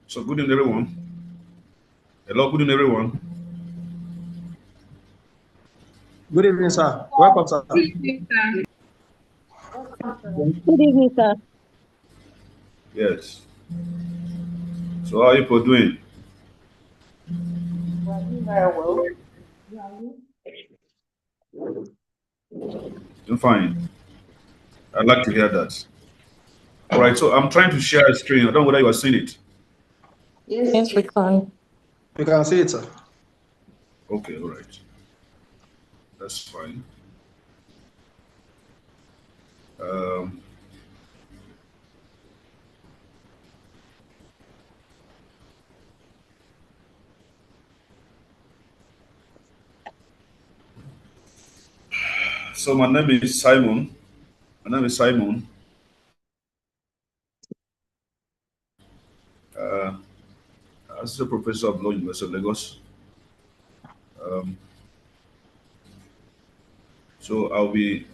So good evening, everyone. Hello, good evening, everyone. Good evening, sir. Welcome, sir. Good evening, sir. Yes. So how are you people doing? Very well. Doing fine. I'd like to hear that. All right. So I'm trying to share a screen. I don't know whether you are seeing it. Yes, we can. You can see it, sir. Okay. All right. That's fine. Um, so my name is Simon. My name is Simon. Uh, as a professor of law, University of Lagos. Um, so I'm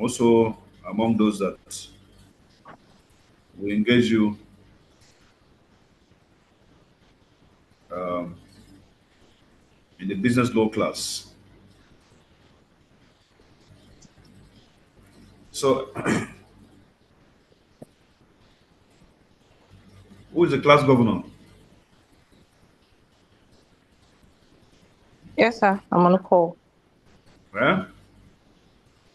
also among those that will engage you um, in the business law class. So who is the class governor? Yes, sir. I'm on the call. Eh?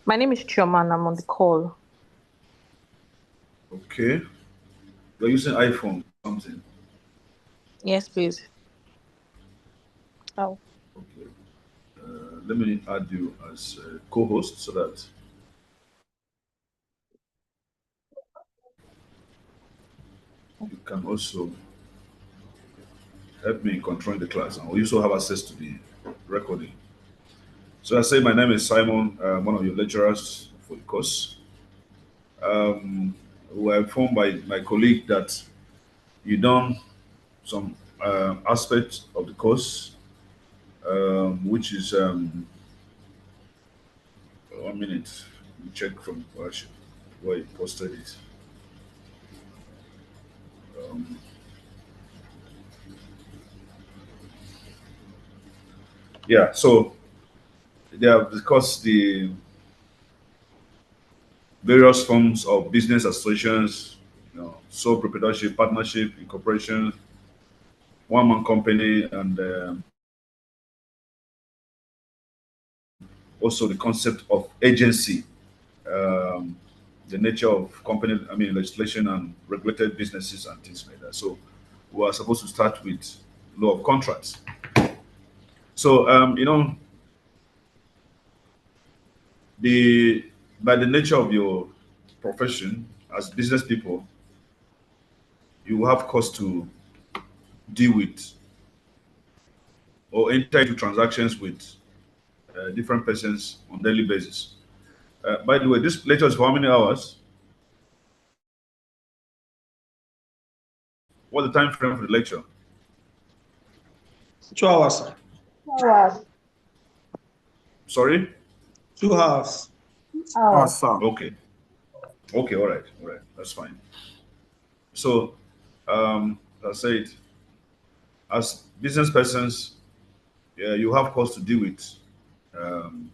My name is Chioma and I'm on the call. Okay. You're using iPhone something. Yes, please. Oh. Okay. Let me add you as a co-host so that you can also help me in controlling the class, and we also have access to the recording. So I say my name is Simon, one of your lecturers for the course. We were informed by my colleague that you done some aspect of the course, which is 1 minute. Let me check from where you posted it. Um, yeah, so they have discussed the various forms of business associations, sole proprietorship, partnership, incorporation, one-man company, and also the concept of agency, um, the nature of company, legislation and regulated businesses and things like that. So we are supposed to start with law of contracts. So, the by the nature of your profession as business people, you will have cost to deal with or enter into transactions with different persons on daily basis. By the way, this lecture is for how many hours? What's the time frame for the lecture? 2 hours, sir. Sorry? 2 hours. Awesome. Okay. Okay, all right, that's fine. So, as I said, as business persons, yeah, you have costs to deal with, um,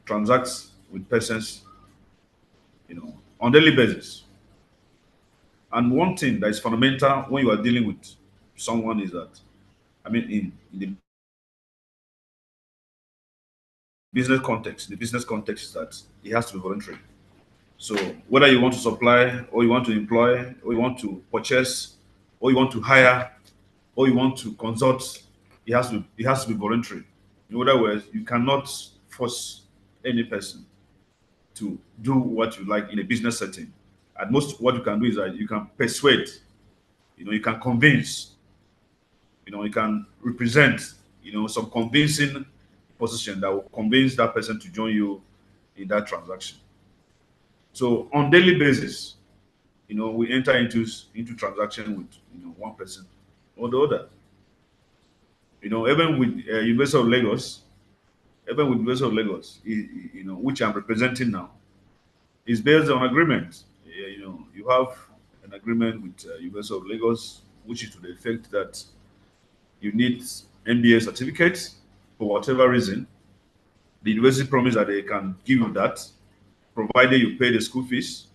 transact with persons, on daily basis. And one thing that is fundamental when you are dealing with someone is that, in the business context is that it has to be voluntary. So whether you want to supply or you want to employ or you want to purchase or you want to hire or you want to consult, it has to be voluntary. In other words, you cannot force any person to do what you like in a business setting. At most, what you can do is that you can persuade, you can convince, you can represent, some convincing position that will convince that person to join you in that transaction. So on daily basis, we enter into transaction with one person or the other. Even with University of Lagos, which I'm representing now, is based on agreement. you have an agreement with University of Lagos, which is to the effect that you need MBA certificate for whatever reason. The university promise that they can give you that, provided you pay the school fees,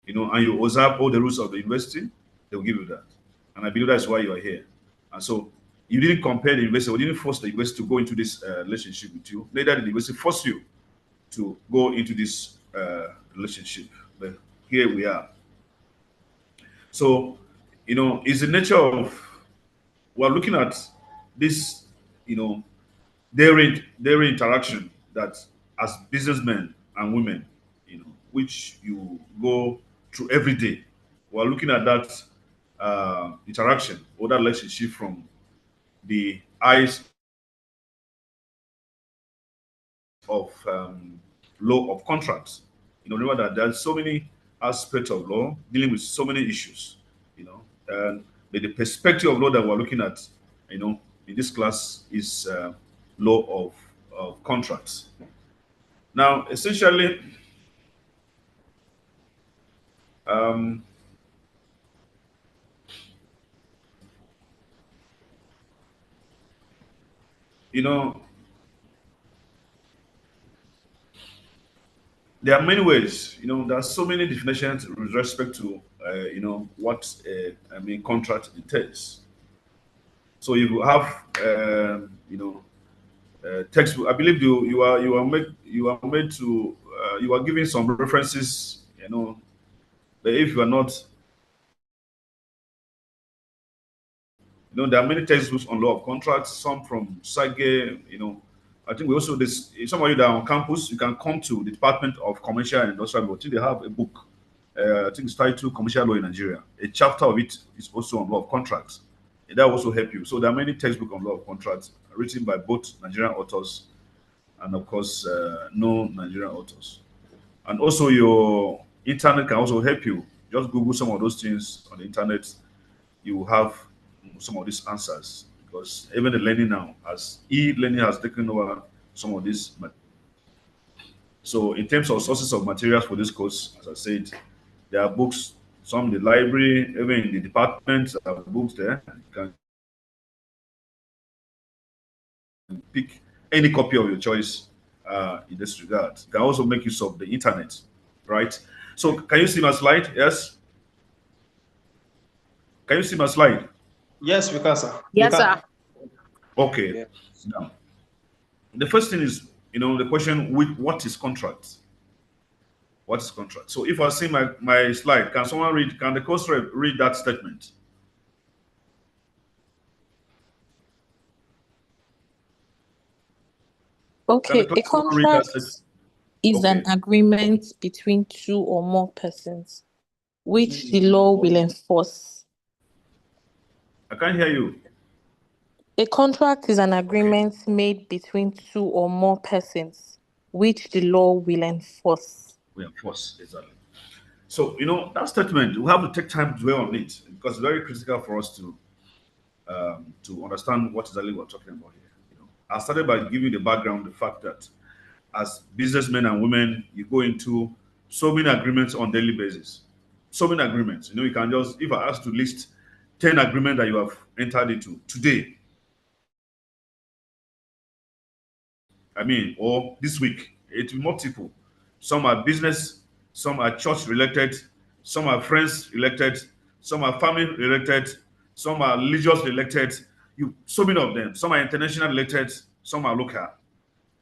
and you observe all the rules of the university, they will give you that. And I believe that's why you are here. And so you didn't compare the university, or didn't force the university to go into this relationship with you. Neither did the university force you to go into this relationship. But here we are. So, it's the nature of, we're looking at this, you know, daily interaction that as businessmen and women, which you go through every day. We're looking at that interaction or that relationship from the eyes of law of contracts. Remember that there's so many aspects of law dealing with so many issues. And the perspective of law that we're looking at, in this class is law of contracts. Now, essentially, um, you know, there are many ways. There are so many definitions with respect to, what contract entails. So you have, textbook. I believe you are made to you are giving some references. But if you are not, there are many textbooks on law of contracts. Some from Sage. I think we also this. If somebody that are on campus, you can come to the Department of Commercial and Industrial Law. I think they have a book. I think it's titled Commercial Law in Nigeria. A chapter of it is also on law of contracts. And that will also help you. So there are many textbooks on law of contracts written by both Nigerian authors and, of course, no Nigerian authors. And also, your internet can also help you. Just Google some of those things on the internet. You will have some of these answers, because even the learning now, as e-learning has taken over some of this. So, in terms of sources of materials for this course, as I said, there are books, some in the library, even in the departments, there are books there. You can pick any copy of your choice in this regard. You can also make use of the internet, right? So, can you see my slide? Yes? Can you see my slide? Yes, we can, sir. We Yes, can. sir. Okay. Yeah. Now, the first thing is, the question, what is contract? What is contract? So if I see my slide, can someone read, can the course rep read that statement? Can the Okay, class a someone read that statement? contract is an Okay. agreement between two or more persons which the law will enforce. I can't hear you. A contract is an Okay. agreement made between two or more persons which the law will enforce. We enforce, exactly. So, that statement, we have to take time to dwell on it, because it's very critical for us to understand what exactly we're talking about here. I started by giving you the background, the fact that as businessmen and women, you go into so many agreements on daily basis. So many agreements. You can just, if I ask to list 10 agreements that you have entered into today, or this week, it will be multiple. Some are business, some are church related, some are friends related, some are family related, some are religious related. So many of them. Some are international related, some are local.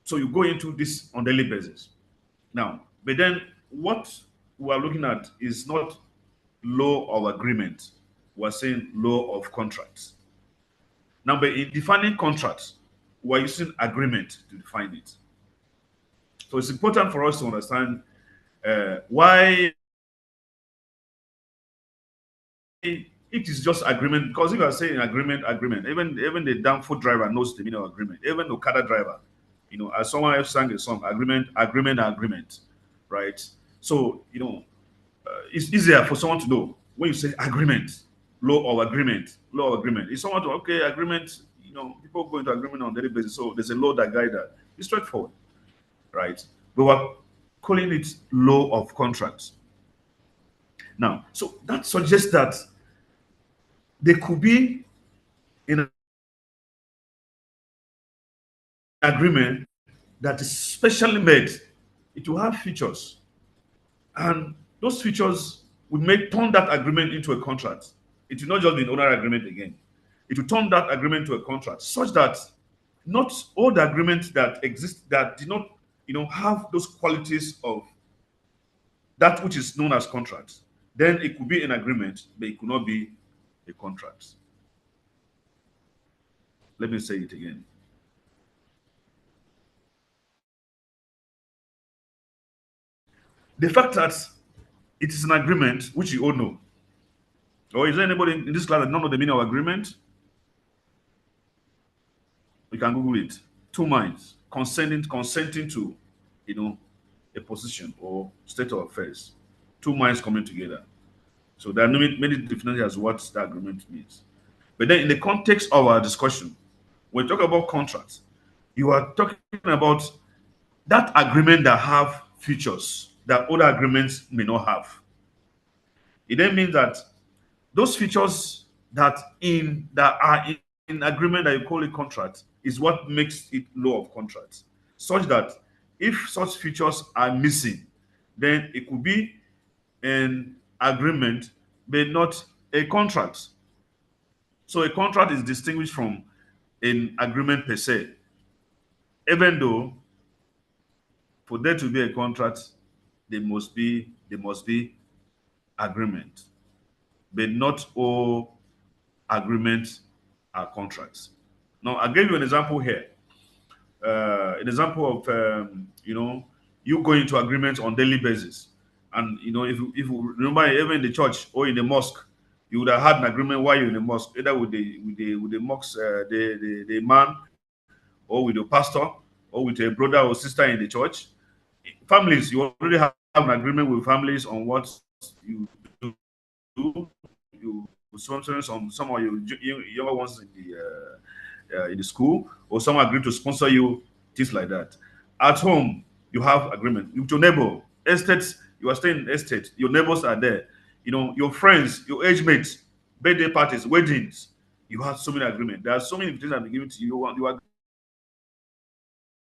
So you go into this on daily basis. Now, but then what we are looking at is not law of agreement. We're saying law of contracts. Now, but in defining contracts, we're using agreement to define it. So it's important for us to understand why it is just agreement. Because if you are saying agreement, even the damn food driver knows the meaning of agreement. Even the Okada driver, as someone else sang a song, agreement, right? So it's easier for someone to know when you say agreement, law of agreement. It's someone to okay agreement. People go into agreement on a daily basis, so there's a law that guide that. It's straightforward, right? But calling it law of contracts. Now, so that suggests that there could be an agreement that is specially made. It will have features, and those features will make turn that agreement into a contract. It will not just be an owner agreement again. It will turn that agreement to a contract, such that not all the agreements that exist that did not, have those qualities of that which is known as contract. Then it could be an agreement, but it could not be a contract. Let me say it again. The fact that it is an agreement which you all know, or is there anybody in this class that don't know the meaning of agreement? You can Google it. Two minds consenting to, you know, a position or state of affairs. Two minds coming together. So there are many definitions as what that agreement means. But then in the context of our discussion, when we talk about contracts, you are talking about that agreement that have features that other agreements may not have. It then means that those features that are in agreement that you call a contract is what makes it law of contract. Such that if such features are missing, then it could be an agreement but not a contract. So a contract is distinguished from an agreement per se, even though for there to be a contract, there must be agreement, but not all agreements are contracts. Now, I gave you an example here. An example of you going into agreements on daily basis, and if you remember, even in the church or in the mosque, you would have had an agreement while you're in the mosque, either with the mosque, the man, or with the pastor, or with a brother or sister in the church. Families, you already have an agreement with families on what you do. Some of your younger ones in the school, or some agree to sponsor you, things like that. At home, you have agreement with your neighbor. Estates, you are staying in estate. Your neighbors are there. Your friends, your age mates, birthday parties, weddings. You have so many agreements. There are so many things that are given to you. You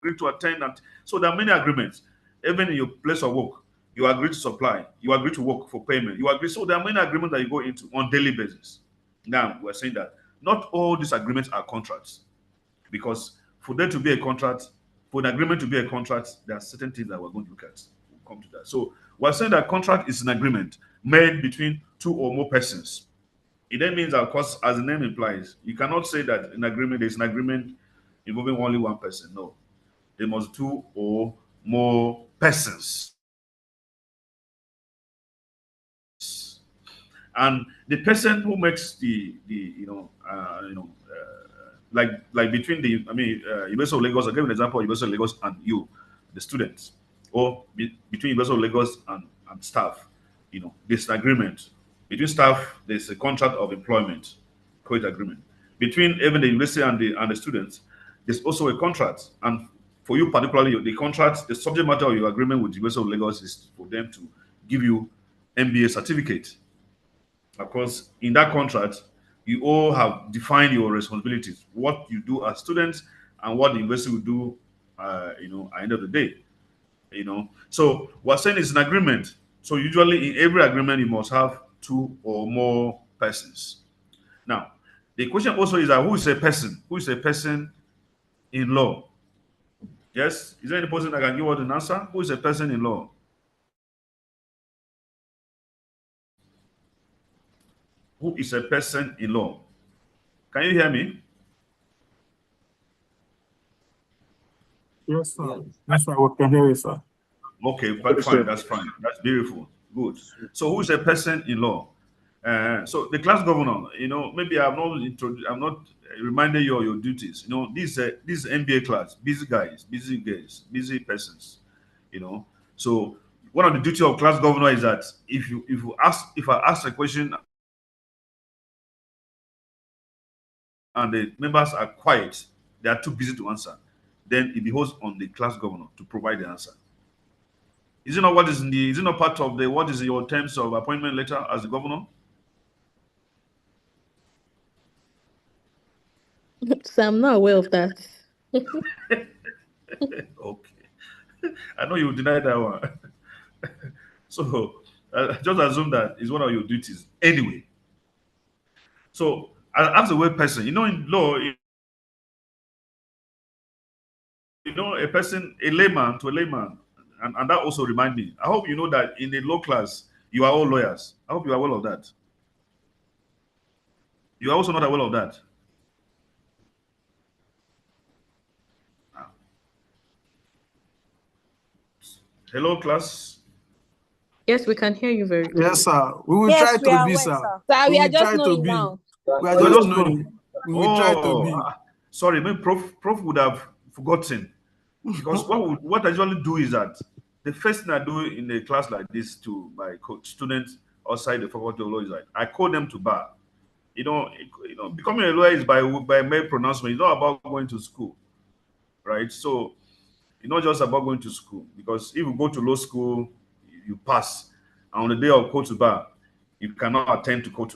agree to attend, and so there are many agreements. Even in your place of work, you agree to supply. You agree to work for payment. You agree. So there are many agreements that you go into on daily basis. Now we're saying that not all these agreements are contracts, because for there to be a contract, for an agreement to be a contract, there are certain things that we're going to look at. We'll come to that. So we're saying that contract is an agreement made between two or more persons. It then means, of course, as the name implies, you cannot say that an agreement is an agreement involving only one person. No, there must two or more persons. And the person who makes the like between the University of Lagos, I'll give an example of University of Lagos and you, the students, or between University of Lagos and staff. There's an agreement between staff. There's a contract of employment, co-ed agreement between even the university and the students. There's also a contract, and for you particularly, the contract, the subject matter of your agreement with the University of Lagos is for them to give you MBA certificate. Of course, in that contract, you all have defined your responsibilities, what you do as students, and what the university will do, at the end of the day. So we're saying it's an agreement. So usually in every agreement, you must have two or more persons. Now, the question also is that who is a person? Who is a person in law? Yes? Is there any person that can give us an answer? Who is a person in law? Who is a person in law? Can you hear me? Yes, sir. Yes, sir. We can hear you, sir. Okay, but fine. That's fine. That's beautiful. Good. So, who is a person in law? So, the class governor. Maybe I'm not reminding you of your duties. This MBA class, busy guys, busy girls, busy persons. So one of the duty of class governor is that if I ask a question and the members are quiet, they are too busy to answer, then it behoves on the class governor to provide the answer. Is it not what is in the? Is it not part of the what is in your terms of appointment letter as the governor? So I'm not aware of that. Okay, I know you deny that one. So just assume that is one of your duties anyway. So as a way person, in law, a person, a layman to a layman, and that also remind me. I hope you know that in the law class, you are all lawyers. I hope you are aware of that. You are also not aware of that. Hello, class. Yes, we can hear you very Yes, clearly. sir. We will Yes, try we to are be, aware, sir. sir. Sir, We we are will just try to knowing be. now. We are You are just just knowing. knowing. We will try to Oh, be. sorry, maybe Prof would have forgotten because what I usually do is that the first thing I do in a class like this to my students outside the faculty of law is like I call them to bar. Becoming a lawyer is by mere pronouncement. It's not about going to school, right? So it's not just about going to school because if you go to law school, you pass. And on the day of court to bar, you cannot attend to court.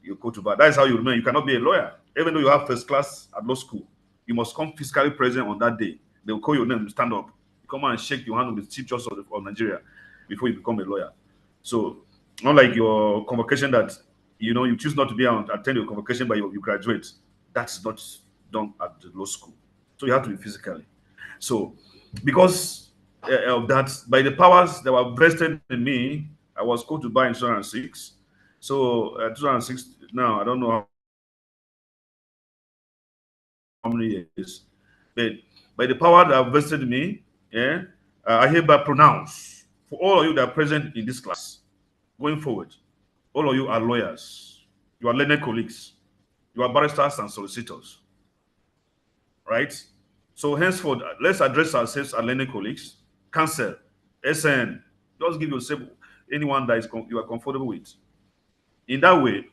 You go to bar. That is how you remain. You cannot be a lawyer, even though you have first class at law school. You must come physically present on that day. They will call your name, stand up, come and shake your hand with the chief justice of Nigeria before you become a lawyer. So, unlike your convocation that you choose not to be on attend your convocation, but you graduate. That's not done at the law school. So you have to be physically. So, because of that, by the powers that were vested in me, I was called to bar in 2006. So 2006 now, I don't know how many years, but by the power that have vested in me, yeah, I hereby pronounce for all of you that are present in this class, going forward, all of you are lawyers, you are learned colleagues, you are barristers and solicitors, right? So henceforth, let's address ourselves as learned colleagues, counsel, SN, just give yourself anyone that you are comfortable with. In that way,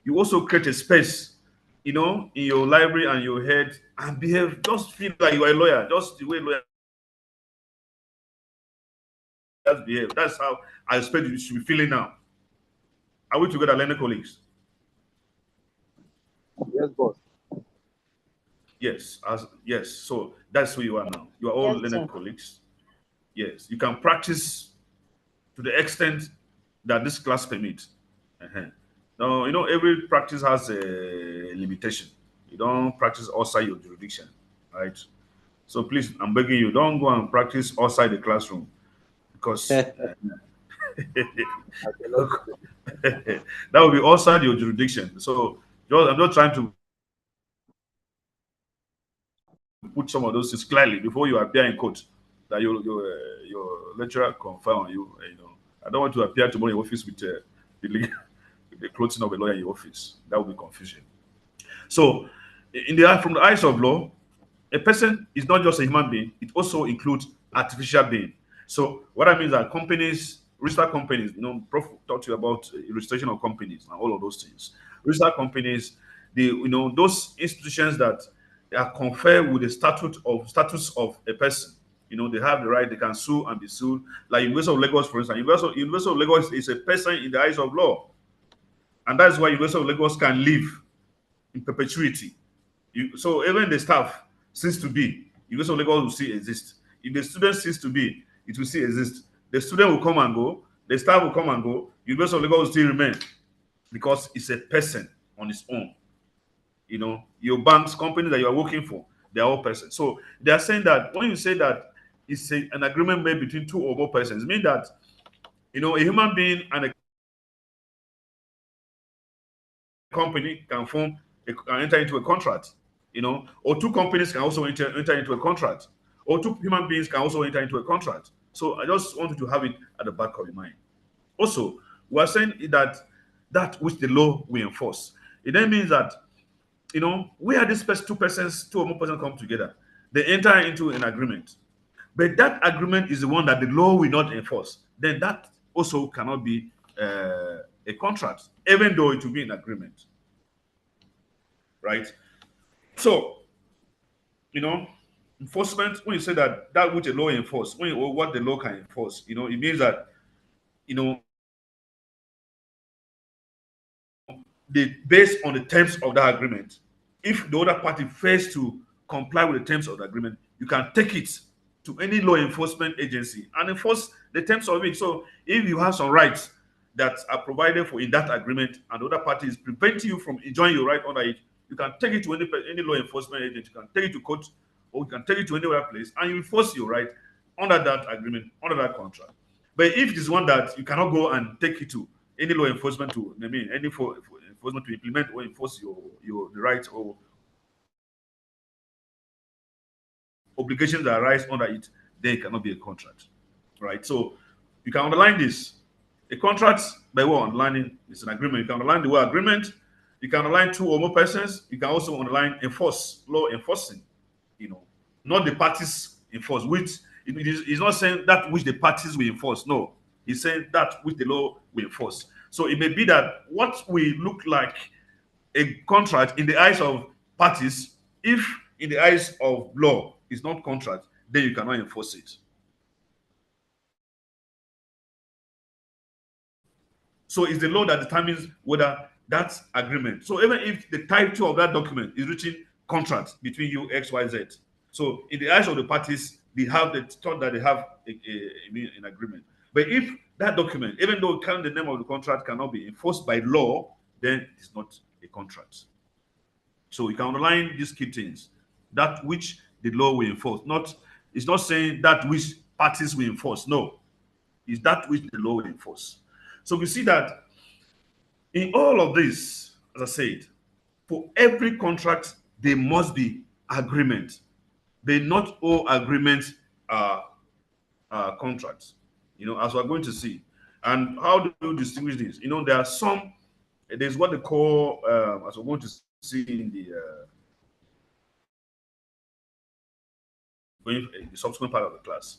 you also create a space, in your library and your head and behave, just feel like you are a lawyer, just the way lawyers behave. That's how I expect you should be feeling now. Are we together, learning colleagues? Yes, boss. Yes. So that's who you are now. You are all Yes, learning sir. colleagues. Yes, you can practice to the extent that this class permits. Uh-huh. Now, every practice has a limitation. You don't practice outside your jurisdiction, right? So please, I'm begging you, don't go and practice outside the classroom because that will be outside your jurisdiction. So I'm not trying to put some of those things clearly before you appear in court that your lecturer confirm on you. I don't want to appear tomorrow in your office with with the clothing of a lawyer in your office. That will be confusion. So, from the eyes of law, a person is not just a human being; it also includes artificial being. So, what I mean is that companies, registered companies, Prof talked to you about registration of companies and all of those things. Registered companies, those institutions that are conferred with the status of a person. They have the right; they can sue and be sued. Like University of Lagos, for instance, University of Lagos is a person in the eyes of law, and that's why University of Lagos can live in perpetuity. So even the staff cease to be, University of Lagos will still exist. If the student cease to be, it will still exist. The student will come and go, the staff will come and go, University of Lagos will still remain because it's a person on its own. Your banks, companies that you are working for, they are all persons. So they are saying that when you say that it's an agreement made between two or more persons, it means that a human being and a company can enter into a contract, or two companies can also enter into a contract, or two human beings can also enter into a contract. So I just wanted to have it at the back of your mind. Also, we are saying that which the law will enforce. It then means that where two or more persons come together, they enter into an agreement. But that agreement is the one that the law will not enforce. Then that also cannot be a contract, even though it will be an agreement, right? So, you know, enforcement, when you say that which a law enforce, or what the law can enforce, it means that, based on the terms of that agreement, if the other party fails to comply with the terms of the agreement, you can take it to any law enforcement agency and enforce the terms of it. So if you have some rights that are provided for in that agreement and the other party is preventing you from enjoying your right under it, you can take it to any law enforcement agent, you can take it to court, or you can take it to any other place and you enforce your right under that agreement, under that contract. But if it is one that you cannot go and take it to any law enforcement for enforcement to implement or enforce the rights or obligations that arise under it, then it cannot be a contract, right? So you can underline this. A contract, by way of underlining, is an agreement. You can underline the word agreement. You can underline two or more persons. You can also underline enforce, law enforcing. Not the parties enforce, which it's not saying that which the parties will enforce. No, it's saying that which the law will enforce. So it may be that what will look like a contract in the eyes of parties, if in the eyes of law is not contract, then you cannot enforce it. So it's the law that determines whether that's agreement. So even if the title of that document is written contract between you, X, Y, Z. So in the eyes of the parties, they have the thought that they have an agreement. But if that document, even though the name of the contract cannot be enforced by law, then it's not a contract. So you can underline these key things. That which the law will enforce. It's not saying that which parties will enforce. No. It's that which the law will enforce. So we see that in all of this, as I said, for every contract, there must be agreement. They not all agreements are contracts, as we're going to see. And how do you distinguish this? There are there's what they call, as we're going to see in the subsequent part of the class,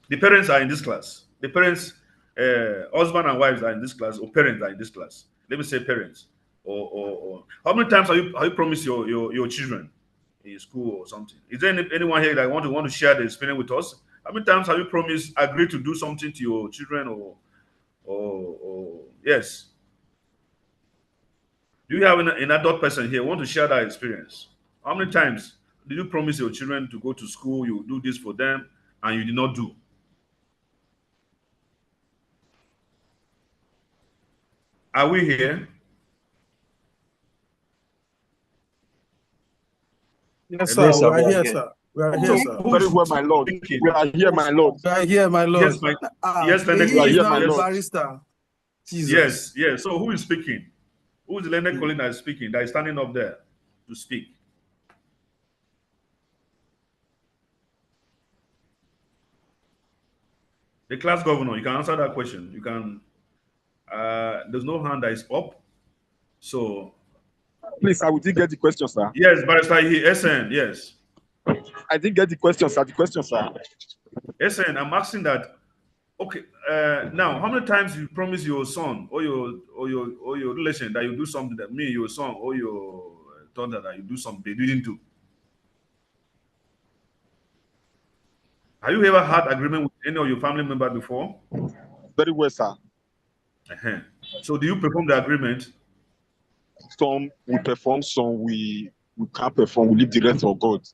the parents are in this class. The parents, husband and wives are in this class, or parents are in this class. Let me say parents. Or how many times have you promised your children in school or something? Is there anyone here that want to share the experience with us? How many times have you promised, agreed to do something to your children or yes? Do you have an adult person here who want to share that experience? How many times did you promise your children to go to school, you do this for them, and you did not do? Are we here? Yes, Hello? sir. Yes, sir. We are here, sir. We are here, sir. Very well, my lord. Speaking? We are here, my lord. We are here, my lord. Yes, Leonard We are He is Collins. here, now my a lord. barrister. Jesus. Yes. So who is speaking? Who is the Leonard Collins that is speaking? That is standing up there to speak. The class governor. You can answer that question. You can. There's no hand that is up. So Please, I didn't get the question, sir. yes, Barrister SN. Yes, I didn't get the question, sir. The question, sir. SN. I'm asking that. Okay. Now, how many times you promise your son or your relation that you do something that your son or your daughter that you do something they didn't do? Have you ever had agreement with any of your family member before? Very well, sir. Uh-huh. So do you perform the agreement? Some we perform, some we can't perform. We leave the rest for God.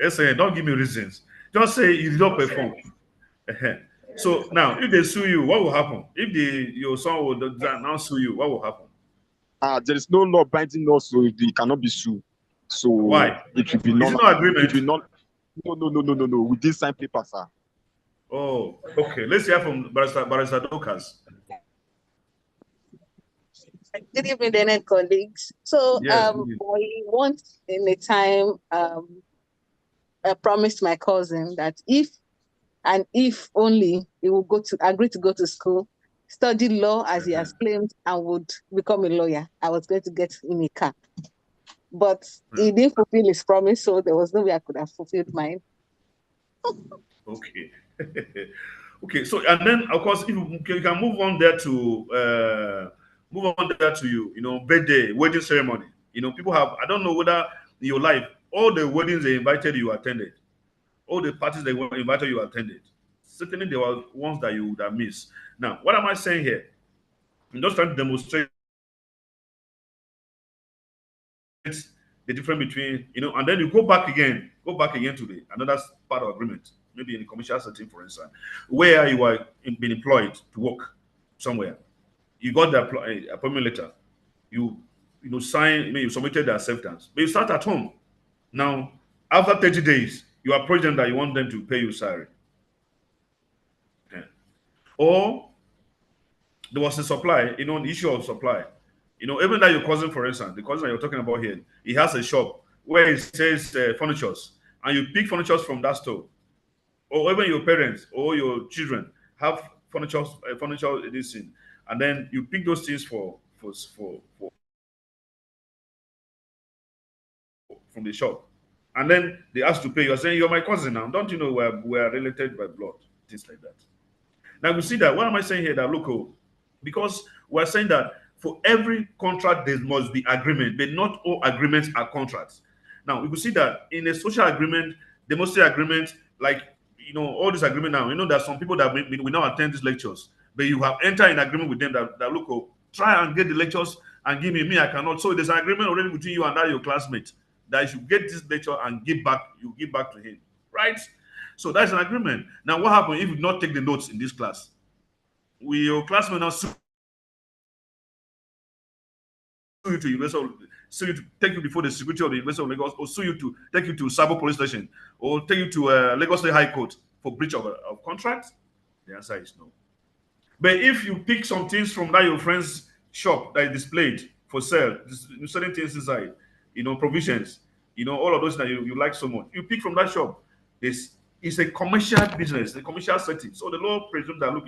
SN, don't give me reasons. Just say you did not perform. Uh-huh. So now, if they sue you, what will happen? If your son will now sue you, what will happen? There is no law binding us, so it cannot be sued. So Why? it will be Is it no agreement? It will not. No. We did sign paper, sir. Oh, okay. Let's hear from Barrister Dokas. Good evening, Leonard colleagues. So Yes. I once in a time I promised my cousin that if only he would agree to go to school, study law as he has claimed, and would become a lawyer, I was going to get him a car. But he didn't fulfill his promise, so there was no way I could have fulfilled mine. Okay. Okay. So, and then, of course, if you can move on there to Move on there to birthday, wedding ceremony. People have, I don't know whether in your life, all the weddings they invited you attended, all the parties they invited you attended. Certainly there were ones that you would have missed. Now, what am I saying here? I'm just trying to demonstrate the difference between, and then you go back again to the another part of agreement, maybe in a commercial setting, for instance, where you are being employed to work somewhere. You got the appointment letter. You sign, you submitted the acceptance, but you start at home. Now, after 30 days, you approach them that you want them to pay you salary. Yeah. Or there was a supply, an issue of supply. Even that your cousin, for instance, the cousin that you're talking about here, he has a shop where it says furnitures, and you pick furnitures from that store. Or even your parents or your children have furniture this thing, and then you pick those things from the shop, and then they ask to pay. You're saying you're my cousin now. Don't you know we're related by blood? Things like that. Now we see that. What am I saying here? That look, because we're saying that for every contract there must be agreement, but not all agreements are contracts. Now we could see that in a social agreement, there must be agreement, like all this agreement now. There's some people that we now attend these lectures, but you have entered in agreement with them that look, try and get the lectures and give me. I cannot. So there's an agreement already between you and that your classmate that you should get this lecture and give back. You give back to him, right? So that's an agreement. Now, what happens if you not take the notes in this class? Will your classmate now sue you to sue you to take you before the security of the University of Lagos, or sue you to take you to Sabo Police Station, or take you to Lagos State High Court for breach of contract? The answer is no. But if you pick some things from that your friend's shop that is displayed for sale, certain things inside, provisions, all of those that you like so much, you pick from that shop. It's a commercial business, a commercial setting. So the law presumes that, look,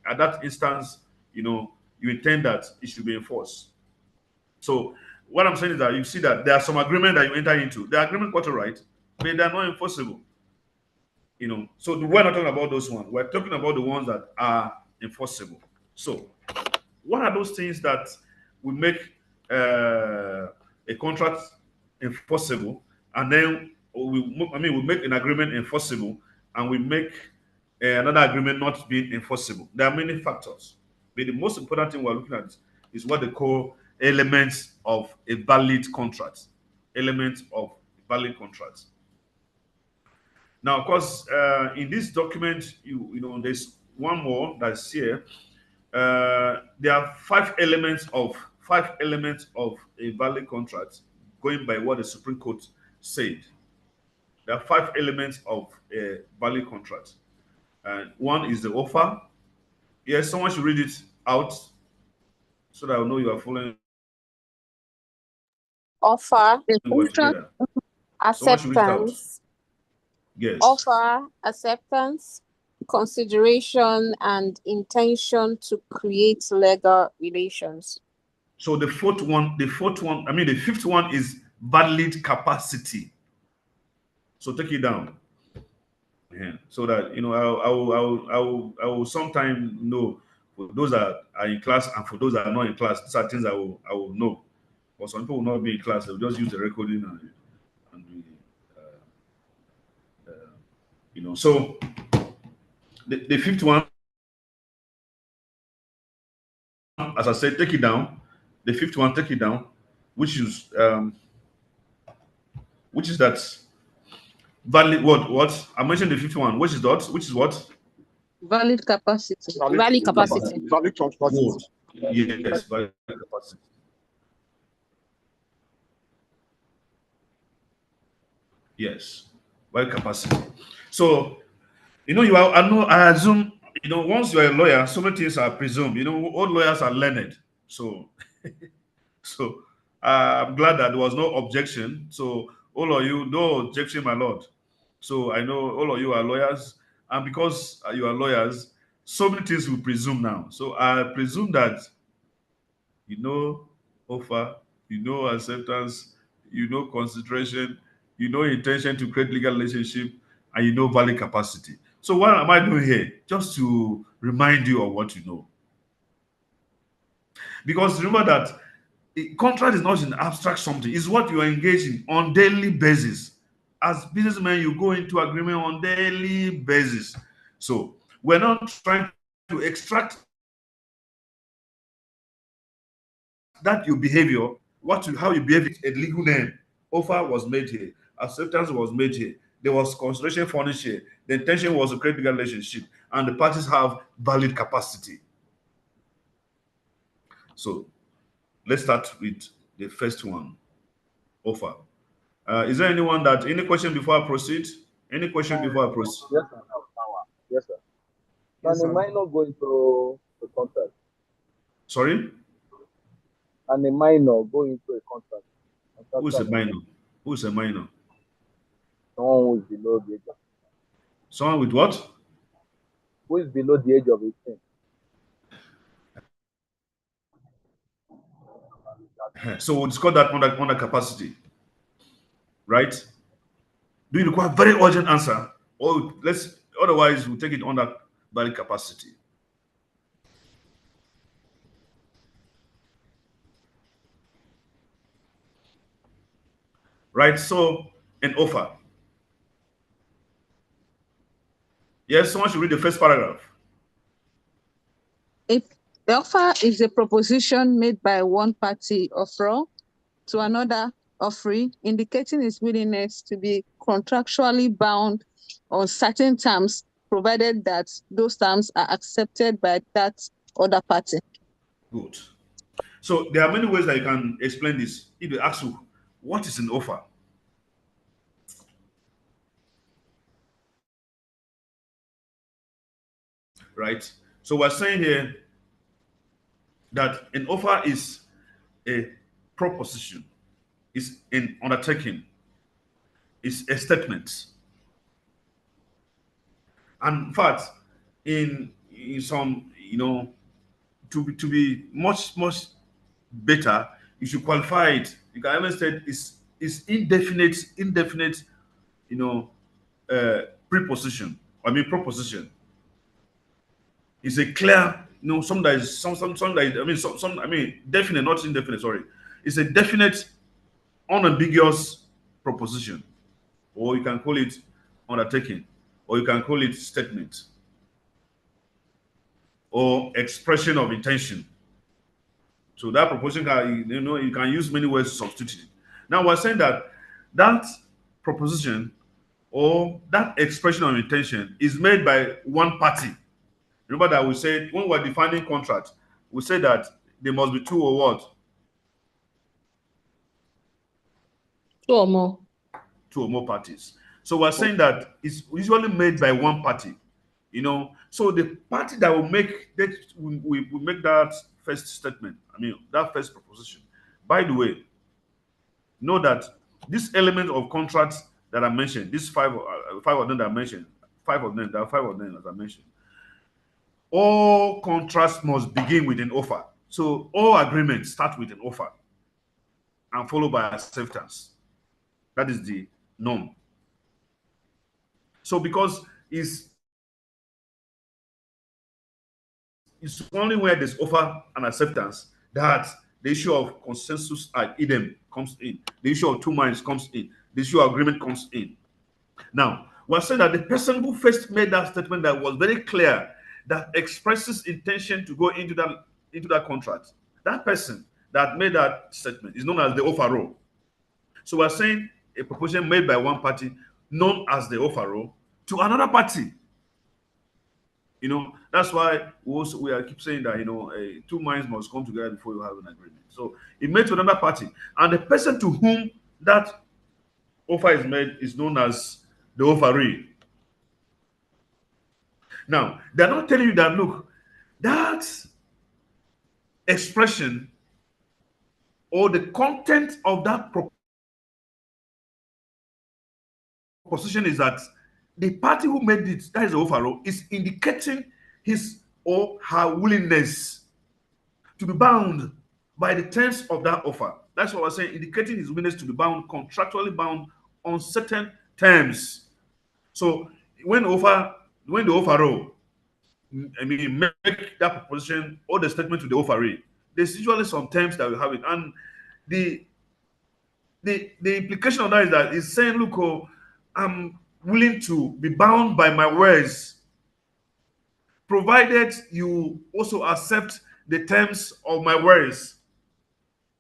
at that instance, you intend that it should be enforced. So what I'm saying is that you see that there are some agreement that you enter into. The agreement got it right, but they are not enforceable. So we're not talking about those ones. We're talking about the ones that are enforceable. So what are those things that will make a contract enforceable, and then we make an agreement enforceable, and we make another agreement not being enforceable? There are many factors, but the most important thing we're looking at is what they call elements of a valid contract. Elements of a valid contract. Now, of course, in this document, there's one more that's here. There are five elements of a valid contract, going by what the Supreme Court said. There are five elements of a valid contract. One is the offer. Yes, someone should read it out so that I know you are following. Offer, Together. Someone should read it out. acceptance, Yes. offer, acceptance, consideration, and intention to create legal relations. So the fifth one is valid capacity. So take it down. Yeah. So that I will sometime know, for those that are in class and for those that are not in class, these are things I will know. But some people will not be in class; they'll just use the recording and So the fifth one, as I said, take it down. The fifth one, take it down, which is that valid. What I mentioned, the fifth one, which is what? Valid capacity. Valid capacity. Valid capacity. Yes, valid capacity. Yes, valid capacity. So I assume, once you're a lawyer, so many things are presumed. All lawyers are learned. So I'm glad that there was no objection. So all of you, no objection, my lord. So I know all of you are lawyers, and because you are lawyers, so many things we presume now. So I presume that offer, acceptance, consideration, intention to create legal relationship, and valid capacity. So what am I doing here? Just to remind you of what you know. Because remember that contract is not an abstract something, it's what you are engaging on daily basis. As businessmen, you go into agreement on daily basis. So we're not trying to extract that your behavior, how you behave a legal name. Offer was made here, acceptance was made here, there was consideration furnished here, the intention was to create a relationship, and the parties have valid capacity. So let's start with the first one, offer. Is there any question before I proceed? Any question before I proceed? Yes, sir. Yes, sir. Can a minor go into a contract? Sorry? And a minor go into a contract? Who is a minor? Who is a minor? Someone who is below the age of Someone with what? who is below the age of 18. So we'll discuss that under capacity, right? Do you require very urgent answer, or otherwise we'll take it under valid capacity? Right. So an offer. Yes, someone should read the first paragraph. If the offer is a proposition made by one party offeror to another offeree, indicating his willingness to be contractually bound on certain terms, provided that those terms are accepted by that other party. Good. So there are many ways that you can explain this. If they ask you, what is an offer? Right. So we're saying here that an offer is a proposition, is an undertaking, is a statement. And in fact, in some, to be much better, you should qualify it. You can even say it's indefinite, you know, preposition. I mean proposition. It's a clear, some that is some that is, definite, not indefinite. Sorry, it's a definite, unambiguous proposition, or you can call it undertaking, or you can call it statement, or expression of intention. So that proposition can, you can use many words to substitute it. Now we're saying that that proposition or that expression of intention is made by one party. Remember that we said when we're defining contract, we said that there must be two or what? Two or more. Two or more parties. So we're saying that it's usually made by one party. So the party that will make that we make that first statement, that first proposition. By the way, know that this element of contracts that I mentioned, these five of them that I mentioned, there are five of them as I mentioned. All contracts must begin with an offer. So all agreements start with an offer and followed by acceptance. That is the norm. So because it's only where there's offer and acceptance that the issue of consensus ad idem comes in. The issue of two minds comes in. The issue of agreement comes in. Now, we're saying that the person who first made that statement that was very clear, that expresses intention to go into that contract, that person that made that statement is known as the offeror. So we're saying a proposition made by one party, known as the offeror, to another party. That's why we keep saying that two minds must come together before you have an agreement. So it made to another party, and the person to whom that offer is made is known as the offeree. Now they're not telling you that, look, that expression or the content of that proposition is that the party who made it, that is the offeror, is indicating his or her willingness to be bound by the terms of that offer. That's what we're saying, indicating his willingness to be bound, contractually bound on certain terms. So when the offeror, make that proposition or the statement to the offeree, there's usually some terms that we have it, and the the implication of that is that it's saying, look, oh, I'm willing to be bound by my words, provided you also accept the terms of my words.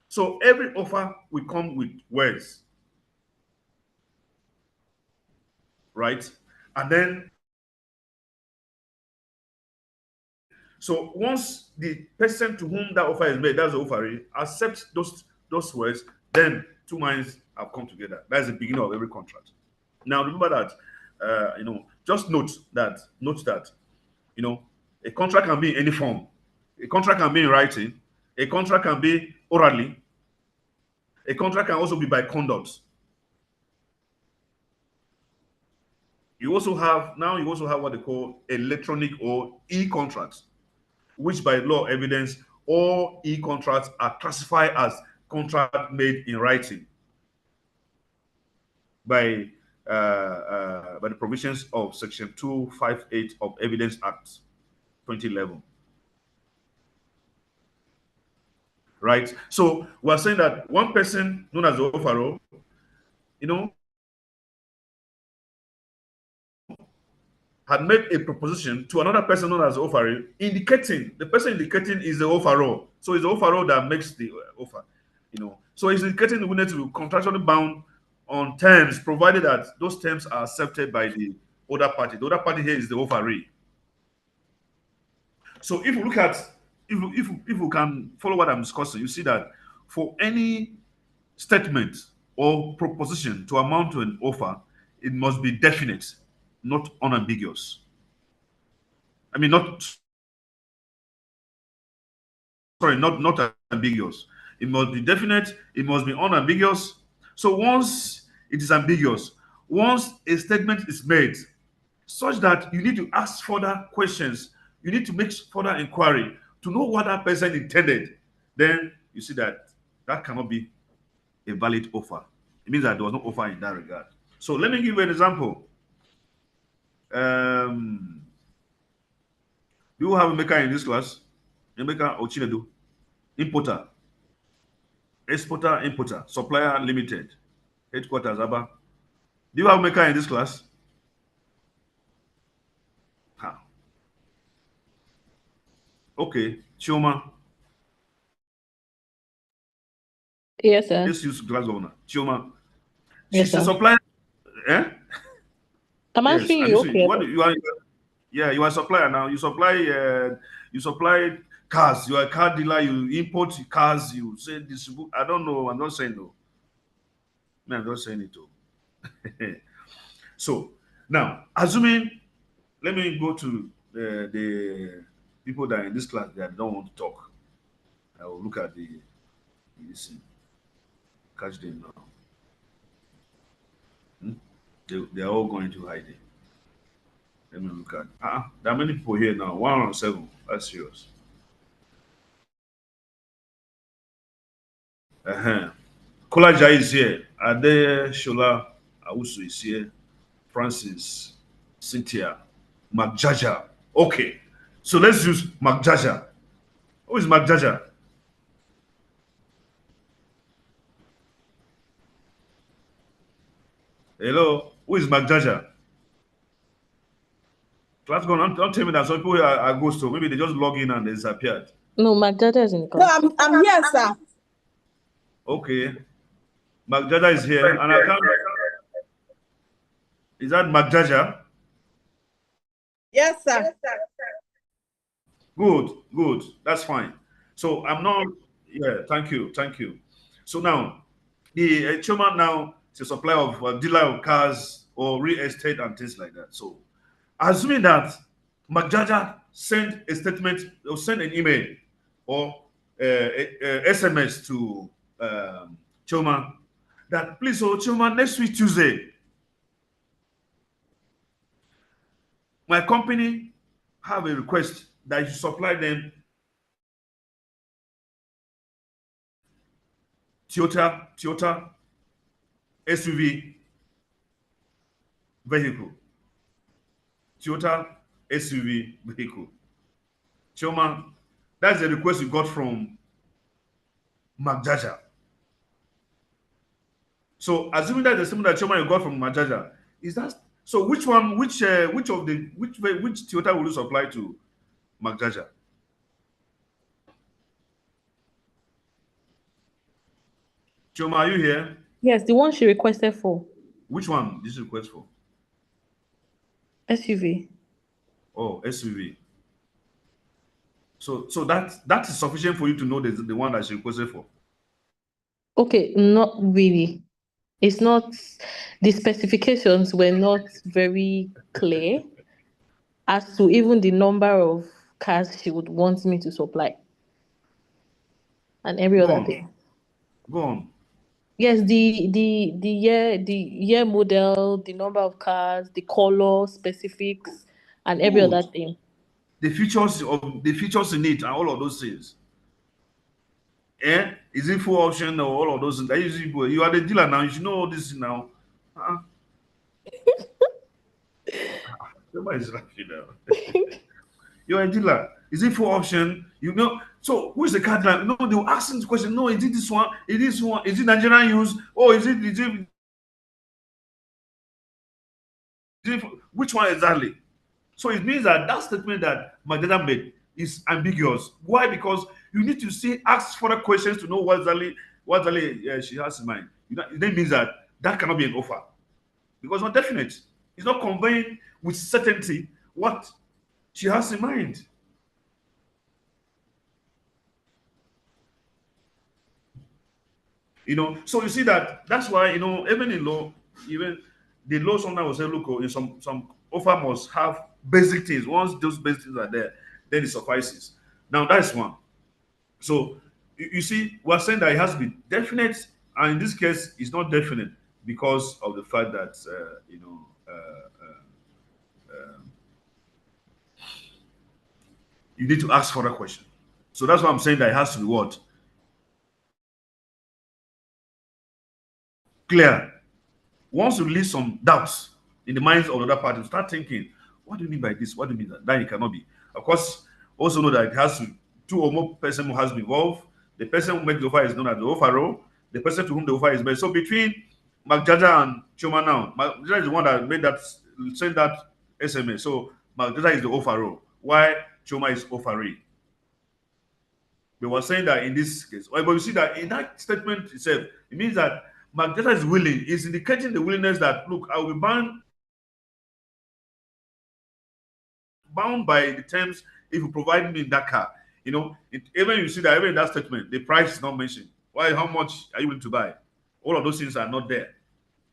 So every offer will come with words, right? And then, so once the person to whom that offer is made, that's the offeree, accepts those words, then two minds have come together. That's the beginning of every contract. Now remember that, just note that, a contract can be in any form. A contract can be in writing. A contract can be orally. A contract can also be by conduct. You also have what they call electronic or e-contracts, which by law evidence all e-contracts are classified as contract made in writing by by the provisions of Section 258 of Evidence Act 2011. Right? So we're saying that one person known as the offeror, you know, had made a proposition to another person known as the offeree, indicating the person indicating is the offeror. So it's the offeror that makes the offer. So he's indicating the willingness to be contractually bound on terms, provided that those terms are accepted by the other party. The other party here is the offeree. So if you look at if you can follow what I'm discussing, you see that for any statement or proposition to amount to an offer, it must be definite, not unambiguous. I mean, not ambiguous. It must be definite. It must be unambiguous. So once it is ambiguous, once a statement is made, such that you need to ask further questions, you need to make further inquiry to know what that person intended, then you see that that cannot be a valid offer. It means that there was no offer in that regard. So let me give you an example. Do you have a maker in this class? A maker or Chinedu? Importer, exporter, importer, supplier limited, headquarters, Aba. Do you have a maker in this class? Ha. Okay, Chioma. Yes, sir. Let's use glass governor. Chioma. Yes, She's a sir. supplier. Eh? I'm Yes, answering I'm you. listening. Okay. What you are? Yeah, you are a supplier now. You supply cars. You are a car dealer. You import cars. You say distribute. I don't know. I'm not saying no. No, I'm not saying it too. So now, assuming, let me go to the people that are in this class that don't want to talk. I will look at the listen, catch them now. Hmm? They are all going to hide it. Let me look at. There are many people here now. 107. That's serious. Uh-huh. Kolaja is here. Ade Shola Awusu is here. Francis, Cynthia, McJaja. Okay. So let's use McJaja. Who is McJaja? Hello. Who is McJaja? Class gone. Don't tell me that some people here are ghosts. So maybe they just log in and they disappeared. No, Magdada is in the No, class. I'm here, sir. Okay. McJaja is here. And I can't. Is that McJaja? Yes, sir. Good, good. That's fine. So I'm not. Yeah, thank you, thank you. So now, the chairman now is a supplier of dealer of cars or real estate and things like that. So, assuming that McJaja sent a statement or sent an email or SMS to Choma that please, oh Choma, next week Tuesday, my company have a request that you supply them Toyota SUV vehicle. Toyota SUV vehicle. Choma, that's the request you got from Magjaja. So assuming that the similar that Choma you got from Magjaja, is that so? Which one? Which of the which Toyota will you supply to Magjaja? Choma, are you here? Yes, the one she requested for Which one did you request for? SUV. Oh, SUV. So that is sufficient for you to know the one that she requested for. Okay, not really. It's not, the specifications were not very clear as to even the number of cars she would want me to supply and every Go other on. thing. Go on. Yes, the year model, the number of cars, the color specifics, and every other Good. thing. The features in it and all of those things. Is it full option or all of those things? That usually you are the dealer now. You should know all this now. Uh-uh. Somebody is laughing now. You're a dealer. Is it full option? You know. So who is the car dealer? No, they will ask this question. No, is it this one? Is this one? Is it Nigerian use? Or which one exactly? So it means that that statement that Magdalena made is ambiguous. Why? Because you need to see ask further questions to know what exactly she has in mind. That means that that cannot be an offer because it's not definite. It's not conveying with certainty what she has in mind. So you see that's why even in law, even the law sometimes will say, look, in some offer must have basic things. Once those basic things are there, then it suffices. Now that's one. So you see, we're saying that it has to be definite, and in this case, it's not definite because of the fact that you need to ask further question. So that's why I'm saying that it has to be what clear. Once you leave some doubts in the minds of the other party, start thinking, what do you mean by this? What do you mean that? Then it cannot be. Of course, also know that it has to two or more person who has been involved. The person who makes the offer is known as the offeror. The person to whom the offer is made. So between Magjaja and Choma now, Magjaja is the one that made that sent that SMS. So Magjaja is the offeror. Why Choma is offeree? They were saying that in this case, but you see that in that statement itself, it means that Magdalena is willing, is indicating the willingness that look, I will be bound by the terms if you provide me that car. Even you see that even in that statement, the price is not mentioned. Why? How much are you willing to buy? All of those things are not there.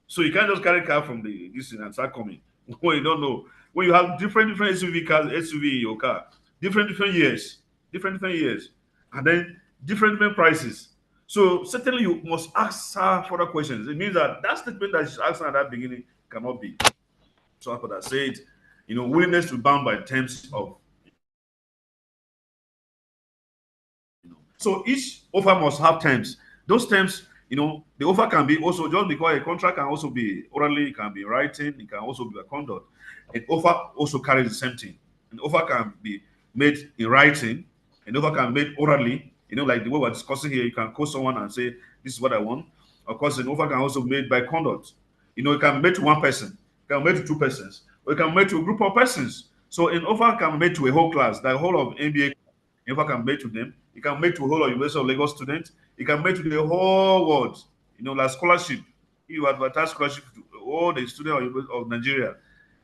So you can't just carry car from this thing and start coming when you don't know. When you have different SUV cars, SUV in your car, different years, different years, and then different prices. So certainly you must ask her further questions. It means that that statement that she's asking at that beginning cannot be. So I could have said, willingness to bound by terms of. So each offer must have terms. Those terms, the offer can be also just because a contract can also be orally, it can be in writing, it can also be a conduct. An offer also carries the same thing. An offer can be made in writing, an offer can be made orally, like the way we're discussing here, you can call someone and say, this is what I want. Of course, an offer can also be made by conduct. It can be made to one person, it can be made to two persons, or it can be made to a group of persons. So an offer can be made to a whole class, the whole of MBA. If I can make to them, it can make to a whole of University of Lagos students, it can make to the whole world, like scholarship. You advertise scholarship to all the students of Nigeria.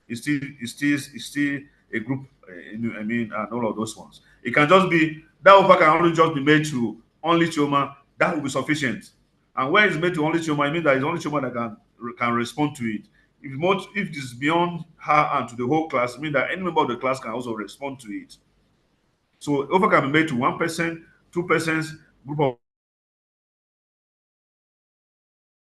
It's still a group, and all of those ones. It can just be that offer can only just be made to only Choma, that will be sufficient. And where it's made to only Choma, it means that it's only Choma that can respond to it. If it is beyond her and to the whole class, it means that any member of the class can also respond to it. So offer can be made to one person, two persons, group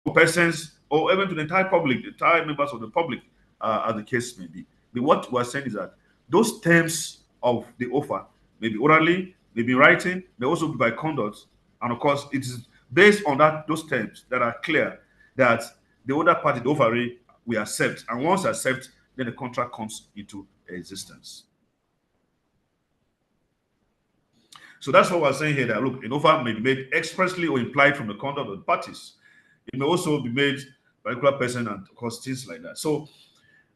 of persons, or even to the entire public, the entire members of the public, as the case may be. But what we're saying is that those terms of the offer may be orally, may be in writing, may also be by conduct, and of course, it is based on those terms that are clear that the other party, the offeree, we accept, and once accept, then the contract comes into existence. So that's what we're saying here, that look, an offer may be made expressly or implied from the conduct of the parties. It may also be made by a particular person, and of course things like that. So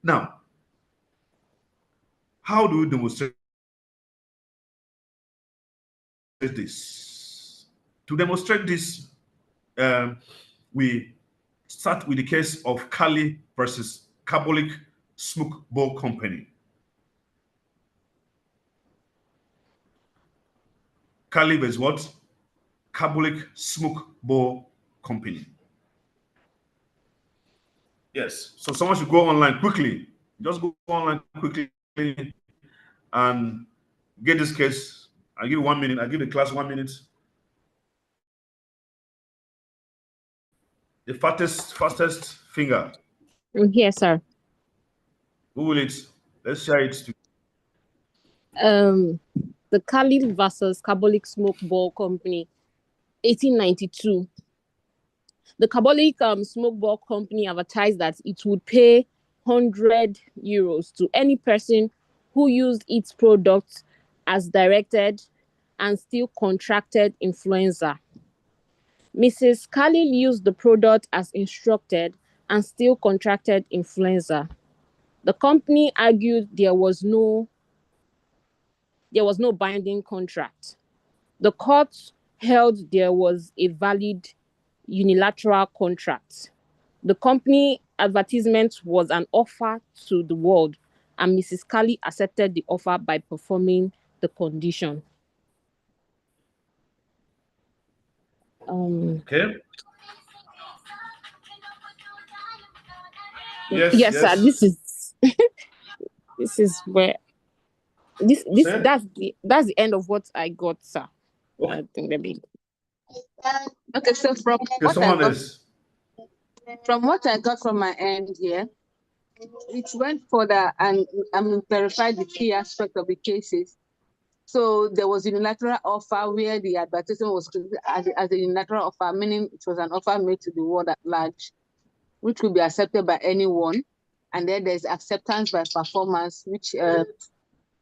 now, how do we demonstrate this? To demonstrate this, we start with the case of Kali versus Carbolic Smoke Ball Company. Kali is what? Carbolic Smoke Ball Company. Yes. So someone should go online quickly. Just go online quickly and get this case. I give you 1 minute. I give the class 1 minute. The fastest finger. Yes, sir. Who will it? Let's share it. The Khalid versus Carbolic Smoke Ball Company, 1892. The Carbolic Smoke Ball Company advertised that it would pay €100 to any person who used its product as directed and still contracted influenza. Mrs. Khalil used the product as instructed and still contracted influenza. The company argued there was no binding contract. The court held there was a valid unilateral contract. The company advertisement was an offer to the world, and Mrs. Kali accepted the offer by performing the condition. Okay. Yes, sir. This is where that's the end of what I got, sir. Okay. I think maybe. Okay, so from what I got from my end here, it went further and verified the key aspect of the cases. So there was a unilateral offer where the advertisement was as a unilateral offer, meaning it was an offer made to the world at large, which could be accepted by anyone. And then there's acceptance by performance, which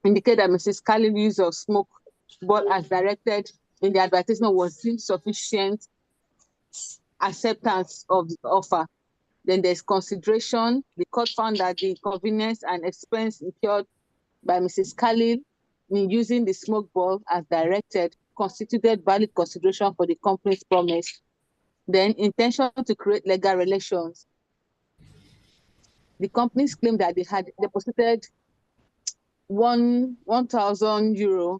indicate that Mrs. Khalil's use of smoke ball as directed in the advertisement was insufficient acceptance of the offer. Then there's consideration. The court found that the inconvenience and expense incurred by Mrs. Khalil in using the smoke ball as directed constituted valid consideration for the company's promise. Then intention to create legal relations. The companies claimed that they had deposited €1,000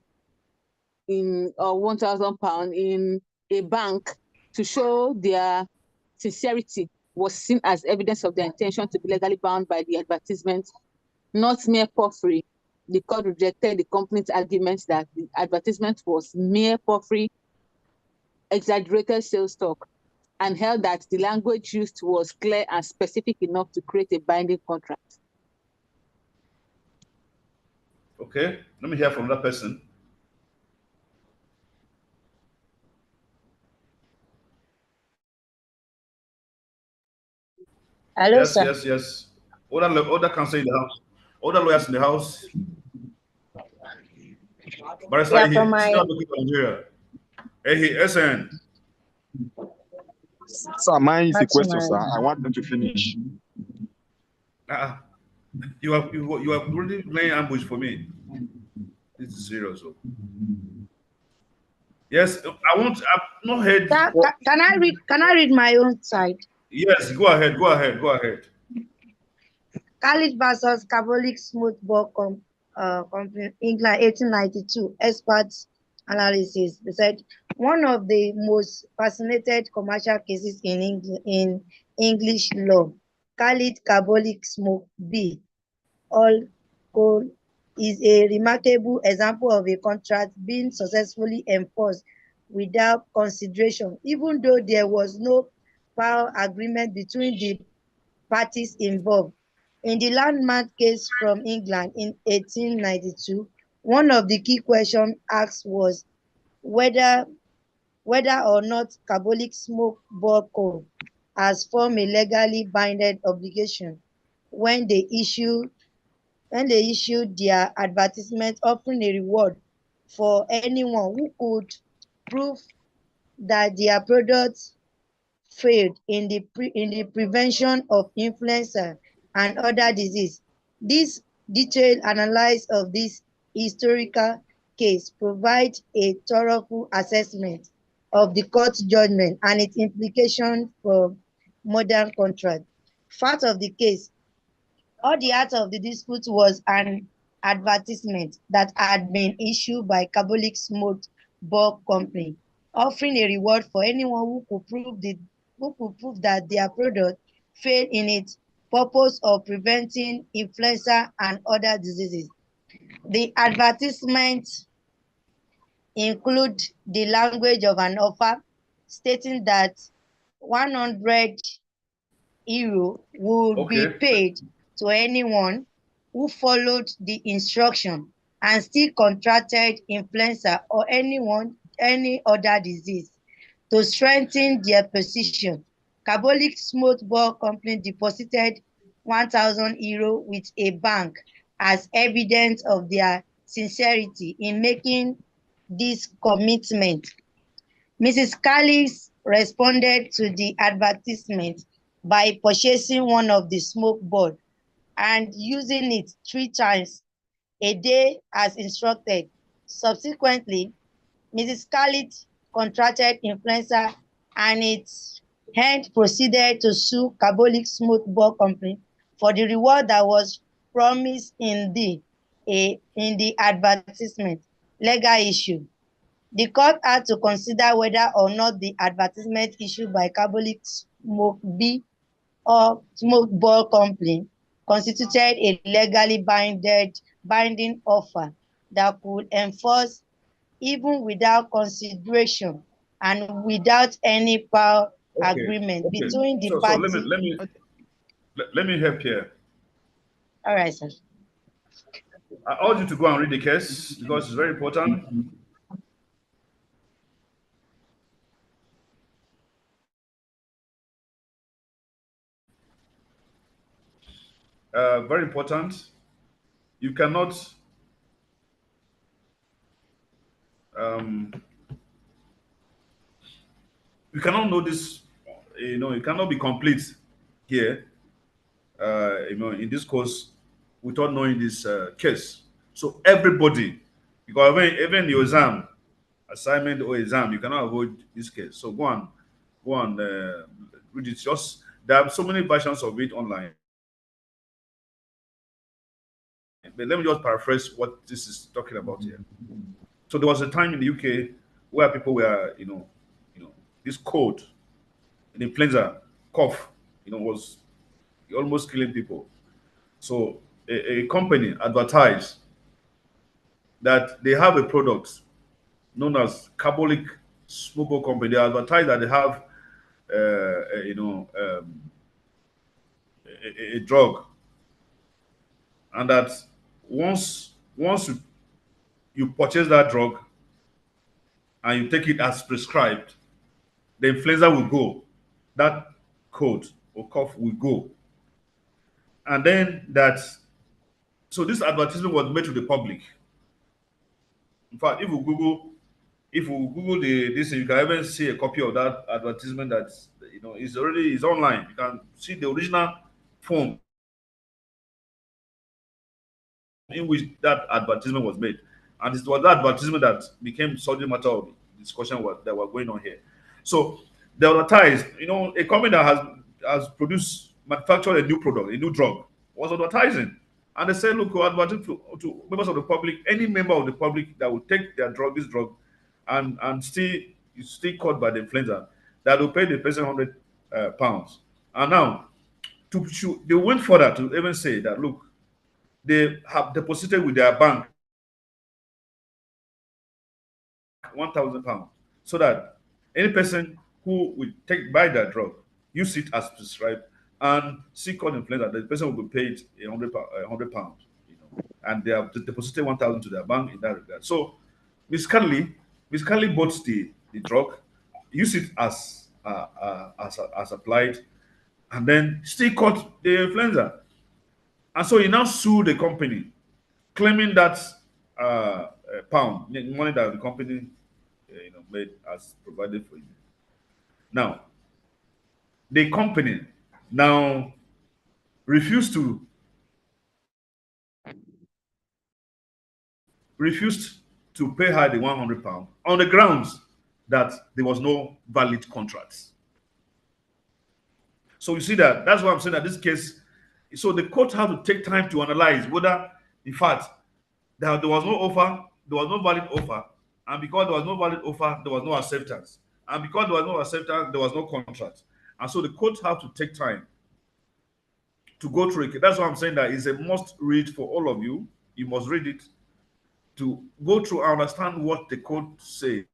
or £1,000 in a bank to show their sincerity was seen as evidence of their intention to be legally bound by the advertisement, not mere puffery. The court rejected the company's arguments that the advertisement was mere puffery, exaggerated sales talk, and held that the language used was clear and specific enough to create a binding contract. Okay, let me hear from that person. Hello, yes, sir. Yes. Other counsel in the house. Other lawyers in the house. Barrister Yeah, from my... Nigeria. Hey, SN. Sir, mine is a question, sir. I want them to finish. You have really laying ambush for me. This is serious. Yes, I've not heard. Can I read my own side? Yes, go ahead. Khalid versus Carbolic Smooth Ball Company, England, 1892. Experts analysis. They said one of the most fascinated commercial cases in English law. Khalid Carbolic Smoke B. All coal is a remarkable example of a contract being successfully enforced without consideration, even though there was no power agreement between the parties involved. In the landmark case from England in 1892, one of the key questions asked was whether or not Carbolic Smoke Ball Co. has formed a legally binding obligation when they issued their advertisement offering a reward for anyone who could prove that their products failed in the prevention of influenza and other disease. This detailed analysis of this historical case provides a thorough assessment of the court judgment and its implications for modern contract. Fact of the case, all the heart of the dispute was an advertisement that had been issued by Carbolic Smoke Bulk Company, offering a reward for anyone who could prove that their product failed in its purpose of preventing influenza and other diseases. The advertisement include the language of an offer stating that 100 euro would be Okay. paid to anyone who followed the instruction and still contracted influenza or any other disease. To strengthen their position, Carbolic Smoke Bulk Company deposited 1,000 euro with a bank as evidence of their sincerity in making this commitment. Mrs. Callis responded to the advertisement by purchasing one of the smoke board and using it 3 times a day as instructed. Subsequently, Mrs. Callis contracted influenza and its hand proceeded to sue Carbolic Smoke Bulk Company for the reward that was promised in the advertisement. Legal issue. The court had to consider whether or not the advertisement issued by Carbolic Smoke Bulk Company constituted a legally binding offer that could enforce even without consideration and without any power agreement between the So parties. let me help here. All right, sir. I urge you to go and read the case because it's very important. Very important. You cannot um, you cannot know this. You cannot be complete here. In this course, without knowing this case. So everybody, because even your exam, assignment or exam, you cannot avoid this case. So go on, read it. Just there are so many versions of it online. But let me just paraphrase what this is talking about here. So there was a time in the UK where people were, this cold, an influenza, cough, was almost killing people. So a company advertised that they have a product known as Carbolic Smoke Company. They advertise that they have, a drug, and that once you purchase that drug and you take it as prescribed, the influenza will go, that cold or cough will go, and then that. So this advertisement was made to the public. In fact, if you Google this, you can even see a copy of that advertisement that is online. You can see the original form in which that advertisement was made, and it was that advertisement that became subject matter of discussion that were going on here. So they advertised, a company that has manufactured a new product, a new drug, was advertising. And they said, look, we're advertising to members of the public, any member of the public that will take this drug, and still is still caught by the influenza, that will pay the person £100. And now, they went further to even say that, look, they have deposited with their bank £1,000, so that any person who will buy that drug, use it as prescribed, and see caught influenza, the person will be paid £100. And they have deposited 1,000 to their bank in that regard. So Miss Carly bought the drug, use it as applied, and then still caught the influenza. And so he now sued the company, claiming that pound, money that the company made as provided for you. Now, the company now refused refused to pay her the £100 on the grounds that there was no valid contracts. So you see that's why I'm saying that this case, so the court had to take time to analyze whether, in fact, there was no offer, there was no valid offer, and because there was no valid offer, there was no acceptance, and because there was no acceptance, there was no contract, and so the court had to take time to go through it. That's why I'm saying that it's a must read for all of you. You must read it to go through and understand what the court said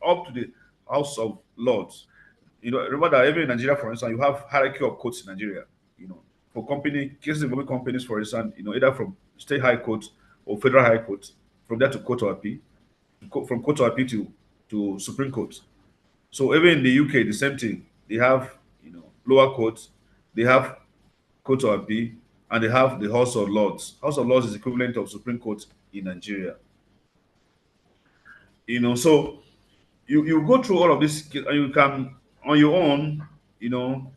up to the House of Lords. Remember that even in Nigeria, for instance, you have hierarchy of courts in Nigeria. For cases involving companies, for instance, either from state high court or federal high court, from there to court of appeal, from court of appeal to Supreme Court. So even in the UK, the same thing. They have lower courts, they have court of appeal, and they have the House of Lords. House of Lords is equivalent of Supreme Court in Nigeria. So you go through all of this and you can on your own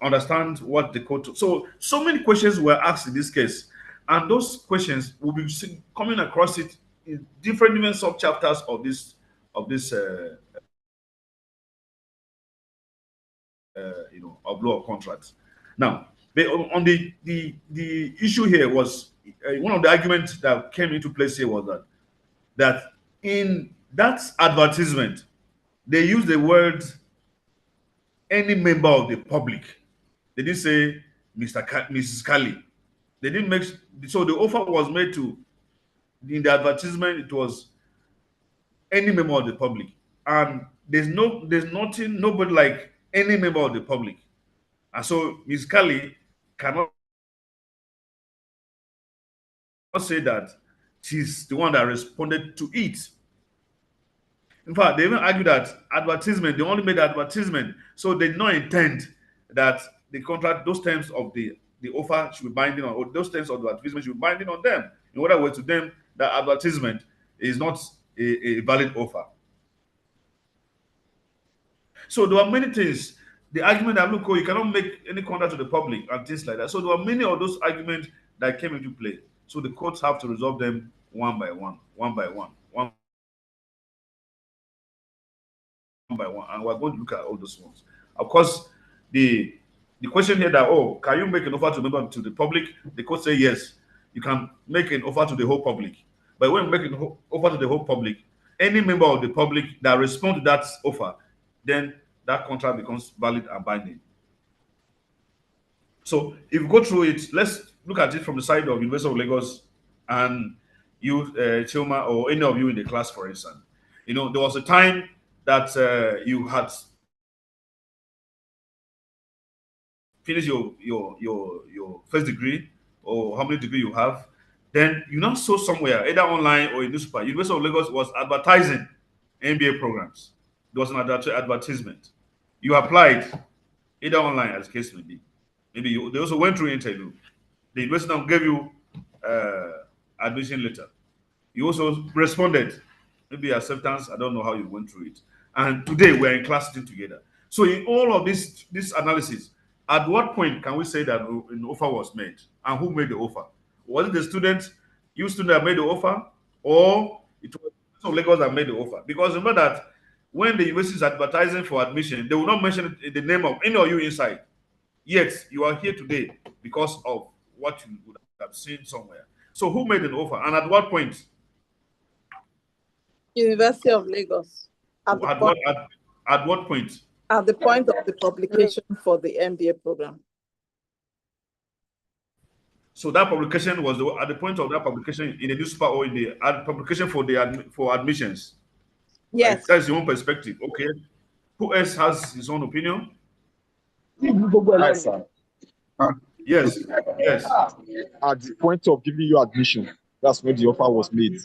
understand what the court. So many questions were asked in this case, and those questions will be coming across it in different sub chapters of this of law of contracts. Now, on the issue here was one of the arguments that came into place here was that in that advertisement they used the word any member of the public. They didn't say Mrs. Kali. They didn't make, so the offer was made to, in the advertisement it was any member of the public, and there's nobody like any member of the public, and so Ms. Kali cannot say that she's the one that responded to it. In fact, they even argue that they only made advertisement, so they did not intend that the contract, those terms of the offer should be binding on, or those terms of the advertisement should be binding on them. In other words, to them, that advertisement is not a valid offer. So there are many things. The argument that look, you cannot make any contract to the public and things like that. So there are many of those arguments that came into play. So the courts have to resolve them one by one, one by one, one by one, and we're going to look at all those ones. Of course, the question here that, can you make an offer to the public? The court say yes, you can make an offer to the whole public. But when you make an offer to the whole public, any member of the public that responds to that offer, then that contract becomes valid and binding. So if you go through it, let's look at it from the side of University of Lagos and you, Chilma, or any of you in the class, for instance. There was a time that you had finished your first degree, or how many degree you have, then you now saw somewhere, either online or in newspaper, University of Lagos was advertising MBA programs. There was an advertisement. You applied either online, as the case may be. Maybe they also went through interview. The university now gave you admission letter. You also responded, maybe acceptance. I don't know how you went through it. And today we're in class sitting together. So in all of this analysis, at what point can we say that an offer was made, and who made the offer? Was it the student, that made the offer, or it was the Lagos that made the offer? Because remember that when the university is advertising for admission, they will not mention the name of any of you inside. Yet you are here today because of what you would have seen somewhere. So who made an offer, and at what point? University of Lagos. At what point? At the point of the publication for the MBA program. So that publication was at the point of that publication in the newspaper, or in the publication for admissions. Yes. Right? That's your own perspective. Okay. Who else has his own opinion? Yes, sir. Yes. At the point of giving you admission, that's when the offer was made.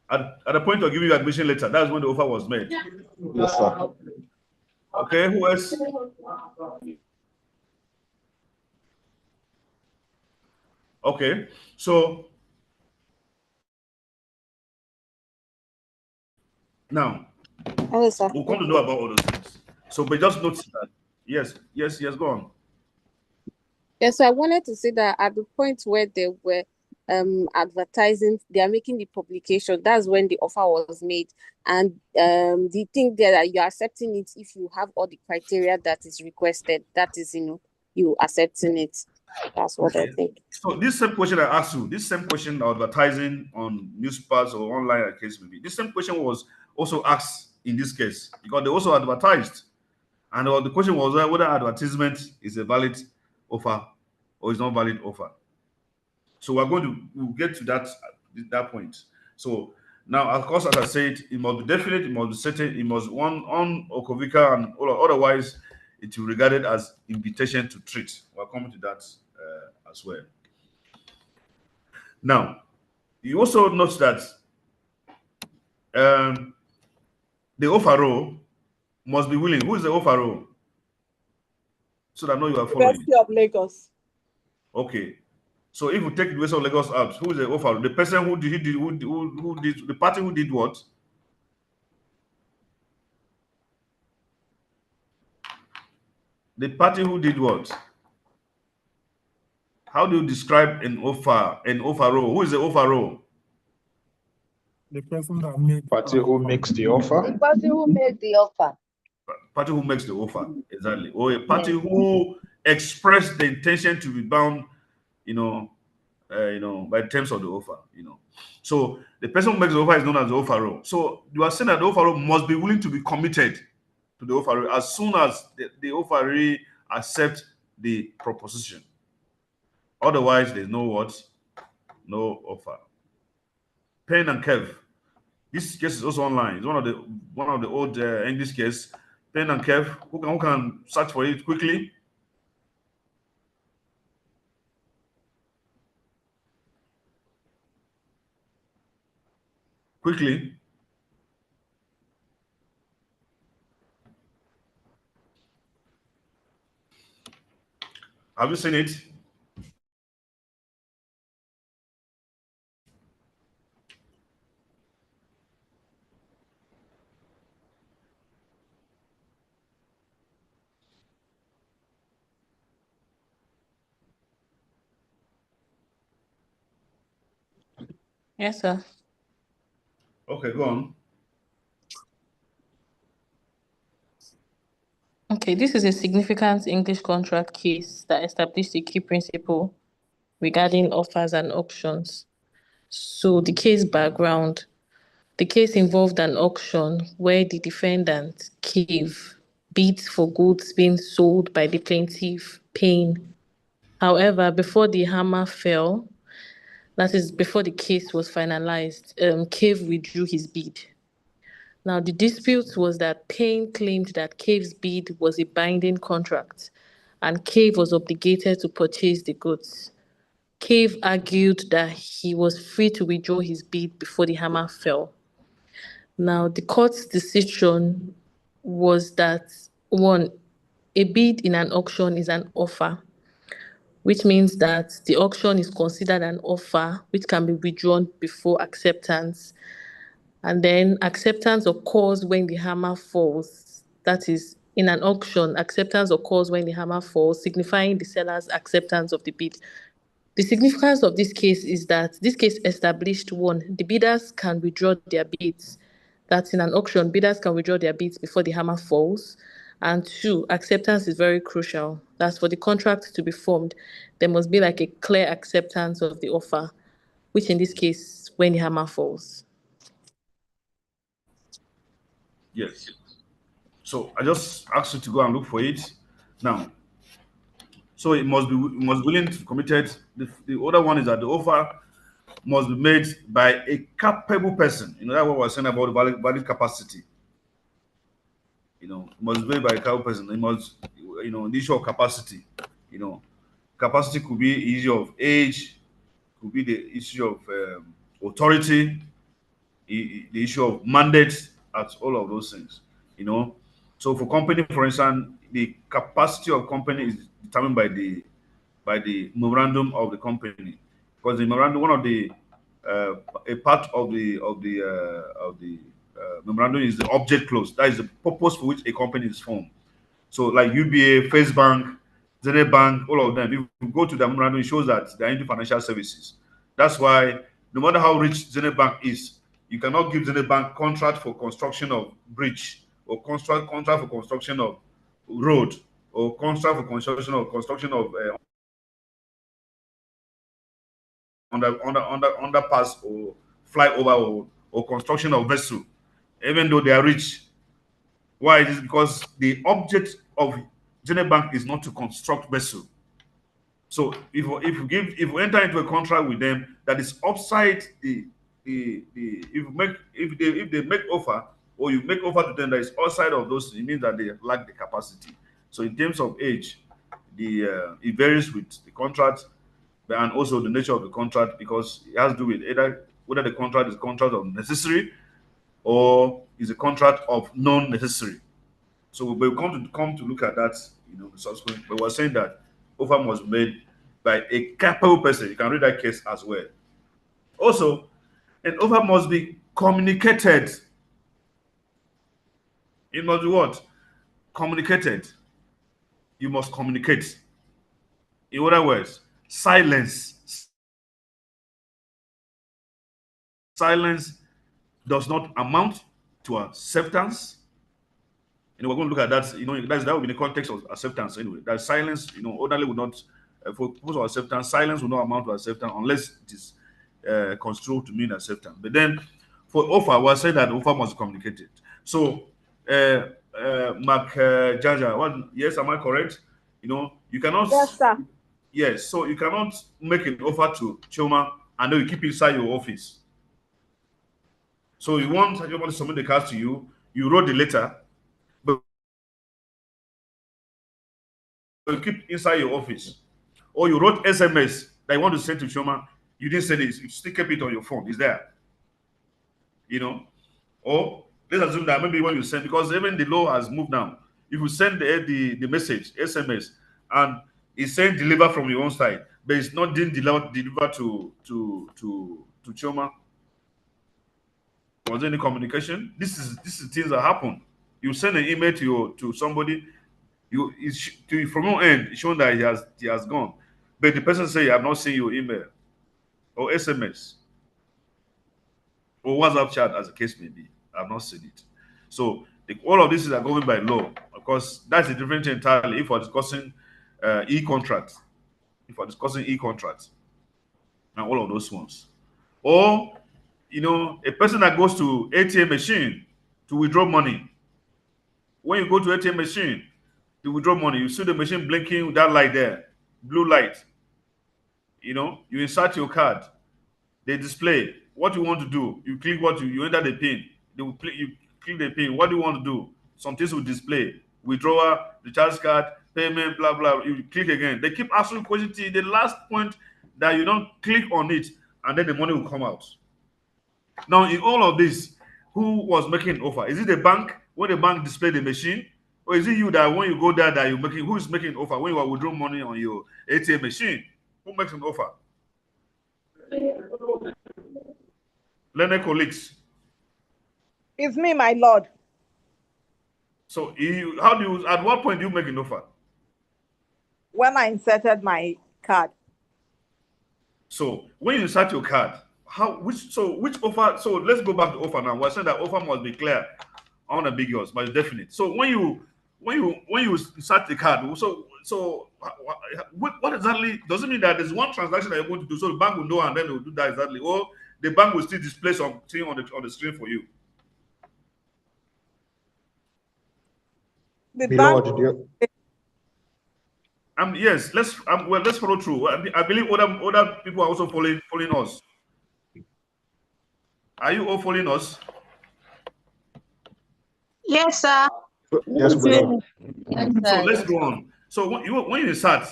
At the point of giving you admission letter, that's when the offer was made. Yes, sir. Okay, who else? Okay, so Now, Hello, sir. we'll come to know about all those things. So, but just note that, yes, go on. Yeah, so I wanted to say that at the point where they were advertising, they are making the publication, that's when the offer was made. And the thing there that you're accepting it if you have all the criteria that is requested, that is, you accepting it. That's what I Okay. think. So this same question I asked you, this same question advertising on newspapers or online, a case maybe, this same question was also asked in this case because they also advertised, and the question was whether advertisement is a valid offer or is not valid offer. So we'll get to that point. So now, of course, as I said, it must be definite, it must be certain, it must one unequivocal, and otherwise, it will be regarded as invitation to treat. We're coming to that as well. Now, you also note that um, the offeror must be willing. Who is the offeror? So that I know you are following. University of Lagos. Okay. So if you take the University of Lagos out, who is the offeror? The person who did the party who did what? The party who did what? How do you describe an offeror? Who is the offeror? The person that made Party who makes the offer. The person who made the offer. Party who makes the offer, exactly. Or a party Yes. who expressed the intention to be bound, by the terms of the offer, So the person who makes the offer is known as the offeror. So you are saying that the offeror must be willing to be committed to the offeror as soon as the offeree accepts the proposition. Otherwise, there's no what? No offer. Pen and Kev. This case is also online. It's one of the old English case. Pen and Kev. Who can search for it quickly? Quickly. Have you seen it? Yes, sir. Okay, go on. Okay, this is a significant English contract case that established a key principle regarding offers and options. So the case background, the case involved an auction where the defendant, Cave, bid for goods being sold by the plaintiff, Payne. However, before the hammer fell, that is before the case was finalized, Cave withdrew his bid. Now, the dispute was that Payne claimed that Cave's bid was a binding contract and Cave was obligated to purchase the goods. Cave argued that he was free to withdraw his bid before the hammer fell. Now, the court's decision was that one, a bid in an auction is an offer, which means that the auction is considered an offer which can be withdrawn before acceptance. And then acceptance occurs when the hammer falls. That is, in an auction, acceptance occurs when the hammer falls, signifying the seller's acceptance of the bid. The significance of this case is that this case established one, the bidders can withdraw their bids. That's in an auction, bidders can withdraw their bids before the hammer falls. And two, acceptance is very crucial. That's for the contract to be formed. There must be like a clear acceptance of the offer, which in this case, when the hammer falls. Yes. So I just asked you to go and look for it. Now, so it must be willing to be committed. The other one is that the offer must be made by a capable person. That's what we're saying about the valid capacity. It must be made by a capable person. It must, the issue of capacity. Capacity could be the issue of age, could be the issue of authority, the issue of mandate, at all of those things. So for company, for instance, the capacity of company is determined by the memorandum of the company, because the memorandum, one of the a part of the memorandum is the object clause. That is the purpose for which a company is formed. So, like UBA, First Bank, Zenith Bank, all of them, if you go to the memorandum, it shows that they are into financial services. That's why, no matter how rich Zenith Bank is, you cannot give Zenith Bank contract for construction of bridge, or contract for construction of road, or contract for construction of underpass or flyover, or construction of vessel, even though they are rich. Why? It is because the object of Zenith Bank is not to construct vessel. So if you enter into a contract with them that is upside if they make offer, or you make offer to them that is outside of those, it means that they lack the capacity. So in terms of age, it varies with the contract, and also the nature of the contract, because it has to do with either whether the contract is a contract of necessary, or is a contract of non-necessary. So we come to look at that, the subsequent. But we're saying that offer was made by a capable person. You can read that case as well. Also, an offer must be communicated. It must be what? Communicated. You must communicate. In other words, silence. Silence does not amount to acceptance. We're going to look at that. That will be in the context of acceptance anyway. That silence, orderly would not, for purpose of acceptance, silence will not amount to acceptance unless it is construed to mean acceptance. But then, for offer, we'll say that offer must be communicated. So, Mark Jaja, yes, am I correct? You cannot. Yes, sir. Yes, so you cannot make an offer to Choma and then you keep inside your office. So you want Choma to submit the cards to you. You wrote the letter, but you keep inside your office. Or you wrote SMS that you want to send to Choma. You didn't send it. You still kept it on your phone. It's there. Or let's assume that maybe when you send, because even the law has moved now. If you send the message, SMS, and it's saying deliver from your own side, but it's not didn't deliver to Choma. Was there any communication? This is things that happen. You send an email to somebody, from your end, showing that he has gone, but the person say, "I have not seen your email or SMS or WhatsApp chat," as the case may be. I have not seen it. So all of this are governed by law. Of course, that's a different thing entirely. If we're discussing e-contracts, and all of those ones, or a person that goes to ATM machine to withdraw money. When you go to ATM machine to withdraw money, you see the machine blinking with that light there, blue light. You insert your card, they display what you want to do. You click you enter the pin. You click the pin. What do you want to do? Some things will display: withdrawal, recharge card, payment, blah blah. You click again. They keep asking questions till the last point that you don't click on it, and then the money will come out. Now, in all of this, who was making an offer? Is it the bank when the bank display the machine, or is it you that when you go there that you're making? Who is making an offer when you are withdrawing money on your ATM machine? Who makes an offer? Learned colleagues. It's me, my lord. So, at what point do you make an offer? When I inserted my card. So, when you insert your card, which offer? So, let's go back to offer now. We're saying that offer must be clear, unambiguous, but definite. So, when you insert the card, so what exactly does it mean that there's one transaction that you're going to do? So the bank will know and then they will do that exactly, or the bank will still display something on the screen for you. The bank. Yes, let's follow through. I believe other people are also following us. Are you all following us? Yes, sir. Yes, brother. So let's go on. So when you insert,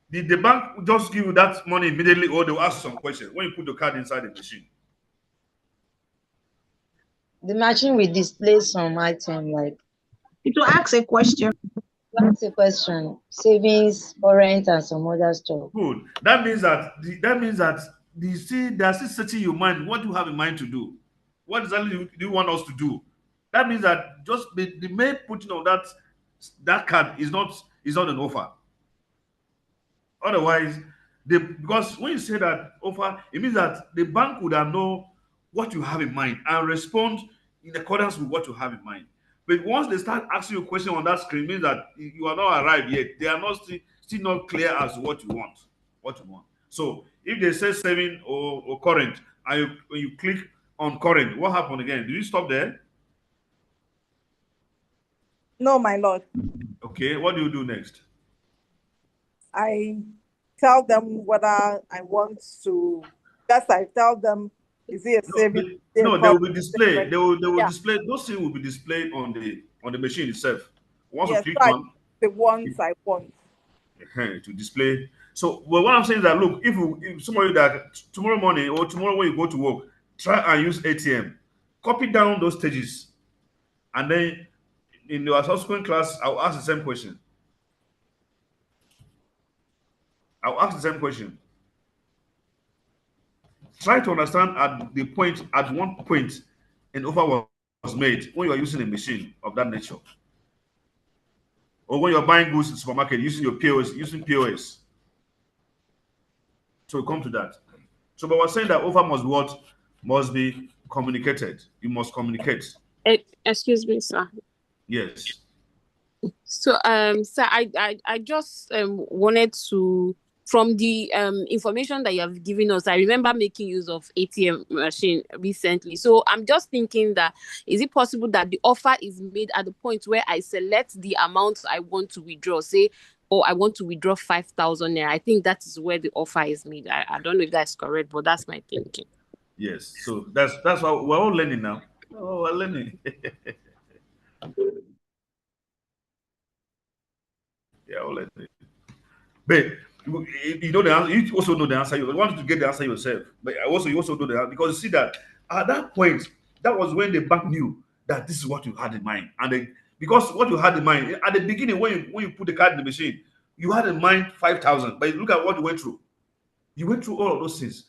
the bank will just give you that money immediately, or they'll ask you some questions when you put the card inside the machine. The machine will display some item like It will ask a question. that's a question, savings, current, and some other stuff. Good. That means that you see, they're still setting your mind what you have in mind to do. What exactly do you want us to do? That means that just the main putting of that card is not an offer. Otherwise, because when you say that offer, it means that the bank would have know what you have in mind and respond in accordance with what you have in mind. But once they start asking you a question on that screen, it means that you are not arrived yet. They are not still not clear as to what you want. What you want. So if they say saving or current, and when you click on current, what happened again? Do you stop there? No, my lord. Okay, what do you do next? I tell them whether I want to. Just I tell them, is it a saving? No, they will be displayed. They will Yeah. display those things will be displayed on the machine itself. Once you Yes, click so on the ones I want. to display. So well, what I'm saying is that look, if somebody that tomorrow morning or tomorrow when you go to work, try and use ATM, copy down those stages, and then in your subsequent class, I'll ask the same question. I'll ask the same question. Try to understand at one point an offer was made when you are using a machine of that nature. Or when you're buying goods in the supermarket using your POS, using POS. So we come to that. So but we're saying that offer must be communicated. You must communicate. Excuse me, sir. Yes. So, sir, I just wanted to, from the information that you have given us, I remember making use of ATM machine recently. So I'm just thinking that, is it possible that the offer is made at the point where I select the amount I want to withdraw, say, or I want to withdraw 5,000 naira. I think that is where the offer is made. I don't know if that's correct, but that's my thinking. Yes. So that's why we're all learning now. Oh, we're learning. Yeah, all learning. But you know the answer. You also know the answer. You want to get the answer yourself. But you also know the answer because you see that at that point, that was when the bank knew that this is what you had in mind, and because what you had in mind at the beginning when you put the card in the machine, you had in mind 5,000. But look at what you went through. You went through all of those things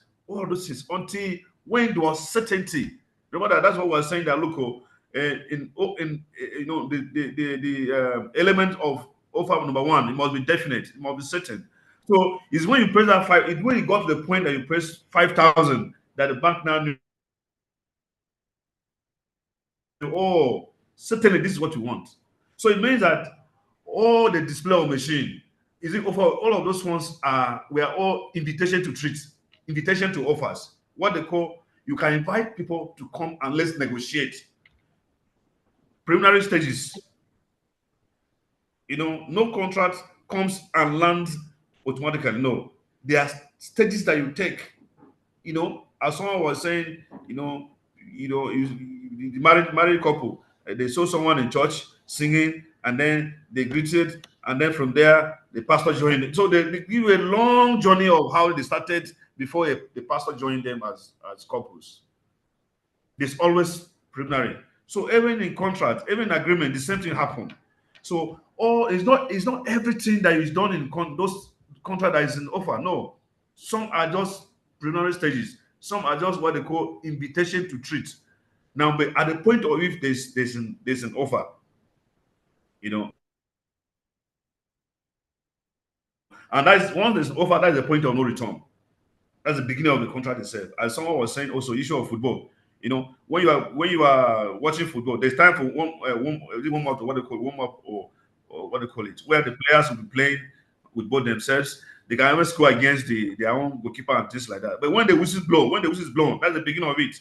until when there was certainty. Remember that's what we were saying that look, the element of offer number one, it must be definite, it must be certain. So it's when you press that five, it's when you got to the point that you press 5,000 that the bank now knew, oh, certainly this is what you want. So it means that all the display on machine is it offer all of those ones are all invitation to treat, invitation to offers. What they call you can invite people to come and let's negotiate. Preliminary stages, no contract comes and lands automatically. No, there are stages that you take. As someone was saying, the married couple, they saw someone in church singing, and then they greeted, and then from there the pastor joined. So they give you a long journey of how they started before the pastor joined them as couples. There's always preliminary. So even in contract, even in agreement, the same thing happened. So it's not everything that is done in those contract that is an offer. No, some are just preliminary stages. Some are just what they call invitation to treat. Now, but at the point of if there's an offer, you know, and that's once there's an offer, that's the point of no return. That's the beginning of the contract itself. As someone was saying, also issue of football. When you are watching football, there's time for warm up, or what they call warm up, or what they call it, where the players will be playing with both themselves. They can always score against their own goalkeeper and things like that. But when the whistle is blown, that's the beginning of it.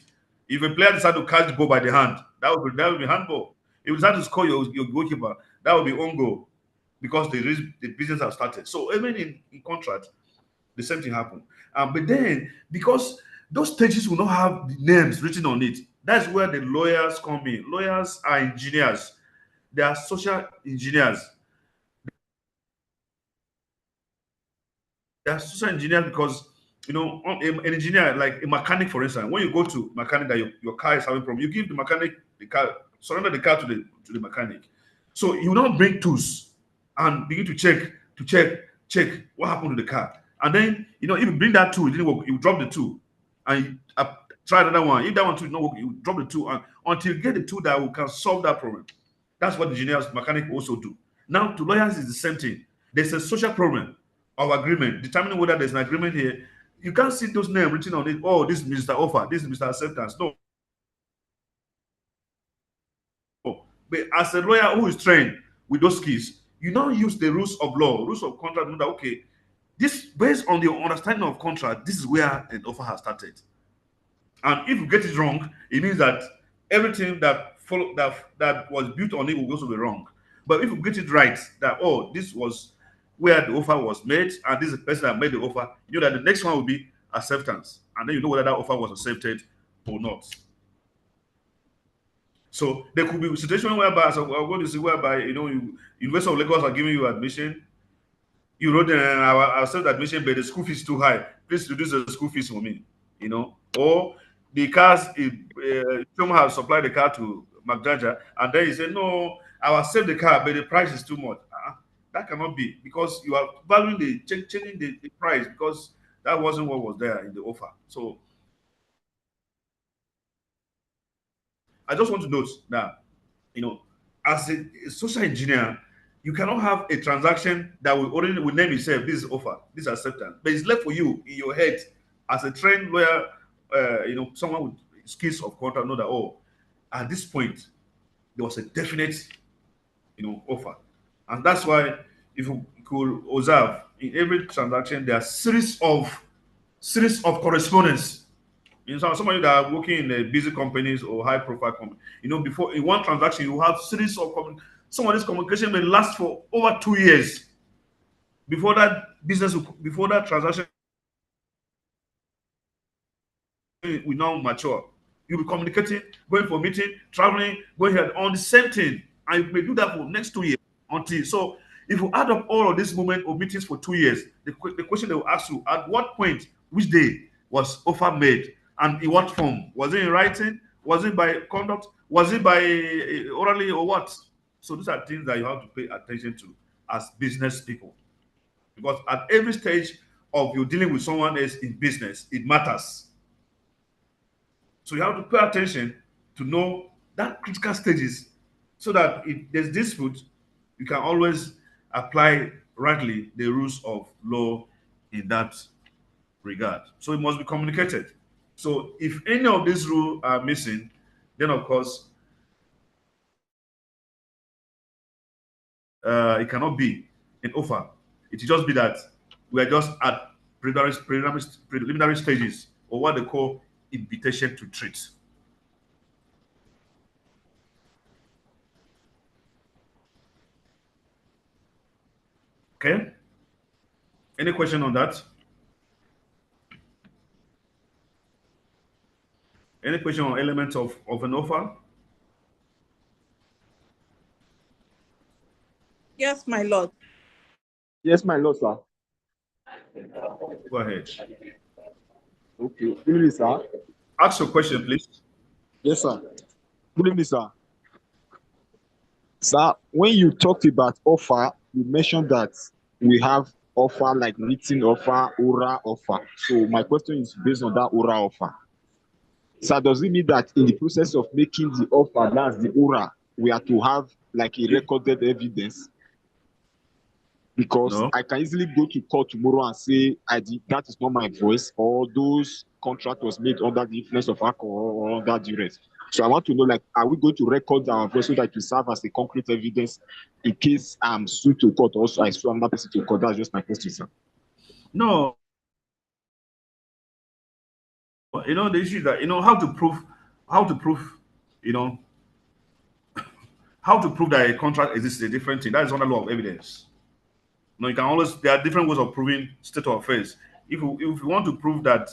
If a player decides to catch the ball by the hand, that would be handball. If you decide to score your goalkeeper, that would be own goal because the business has started. So even in contract, the same thing happened. But then, because those stages will not have the names written on it, that's where the lawyers come in. Lawyers are engineers, they are social engineers. They are social engineers because, an engineer, like a mechanic, for instance, when you go to mechanic that your car is having problem, you give the mechanic the car, surrender the car to the mechanic. So you now bring tools and begin to check what happened to the car. And then, if you bring that tool, it didn't work, you drop the tool. And Try another one. If that one too is not working, you drop the two until you get the two that can solve that problem. That's what engineers, mechanic also do. Now, to lawyers is the same thing. There's a social problem of agreement, determining whether there's an agreement here. You can't see those names written on it. Oh, this is Mr. Offer, this is Mr. Acceptance. No. But as a lawyer who is trained with those skills, you now use the rules of law, rules of contract. Know that okay, this based on your understanding of contract, this is where an offer has started. And if you get it wrong, it means that everything that follow that was built on it will also be wrong. But if you get it right, that oh, this was where the offer was made, and this is the person that made the offer, you know that the next one will be acceptance, and then you know whether that offer was accepted or not. So there could be a situation whereby, so we're going to see whereby University of Lagos are giving you admission. You wrote our accept admission, but the school fees is too high. Please reduce the school fees for me. Or the cars, someone has supplied the car to McJaja, and then he said, no, I will accept the car, but the price is too much. That cannot be, because you are valuing changing the price, because that wasn't what was there in the offer. So I just want to note that, as a social engineer, you cannot have a transaction that will name itself, this is offer, this is acceptance, but it's left for you in your head as a trained lawyer, someone with skills of contract, know that, oh, at this point there was a definite, offer. And that's why, if you could observe, in every transaction there are series of correspondence. Some of you that are working in busy companies or high profile companies, before in one transaction, you have series of some of this communication may last for over 2 years before before that transaction will now mature. You'll be communicating, going for meeting, traveling, going here on the same thing, and you may do that for next 2 years until. So if you add up all of these moments of meetings for 2 years, the question they will ask you: at what point, which day was offer made, and in what form? Was it in writing? Was it by conduct? Was it by orally, or what? So these are things that you have to pay attention to as business people, because at every stage of you dealing with someone else in business, it matters. So you have to pay attention to know that critical stages, so that if there's dispute, you can always apply rightly the rules of law in that regard. So it must be communicated. So if any of these rules are missing, then of course it cannot be an offer. It will just be that we are just at preliminary stages, or what they call invitation to treat. Okay? Any question on that? Any question on elements of an offer? Yes, my lord. Yes, my lord, sir. Go ahead. Okay. Good evening, sir. Ask your question, please. Yes, sir. Good evening, sir. Sir, when you talked about offer, you mentioned that we have offer like written offer, oral offer. So my question is based on that oral offer. So does it mean that in the process of making the offer, that's the oral, we have to have like a recorded evidence? Because No. I can easily go to court tomorrow and say that is not my voice, or those contract was made under the influence of alcohol or under duress. So I want to know, like, are we going to record our voice so that it will serve as a concrete evidence in case I'm sued to court, also I sue another person to court? That's just my question, sir. No. The issue is that how to prove, you know, how to prove that a contract exists is a different thing. That is under law of evidence. You can always, there are different ways of proving state of affairs. If you want to prove that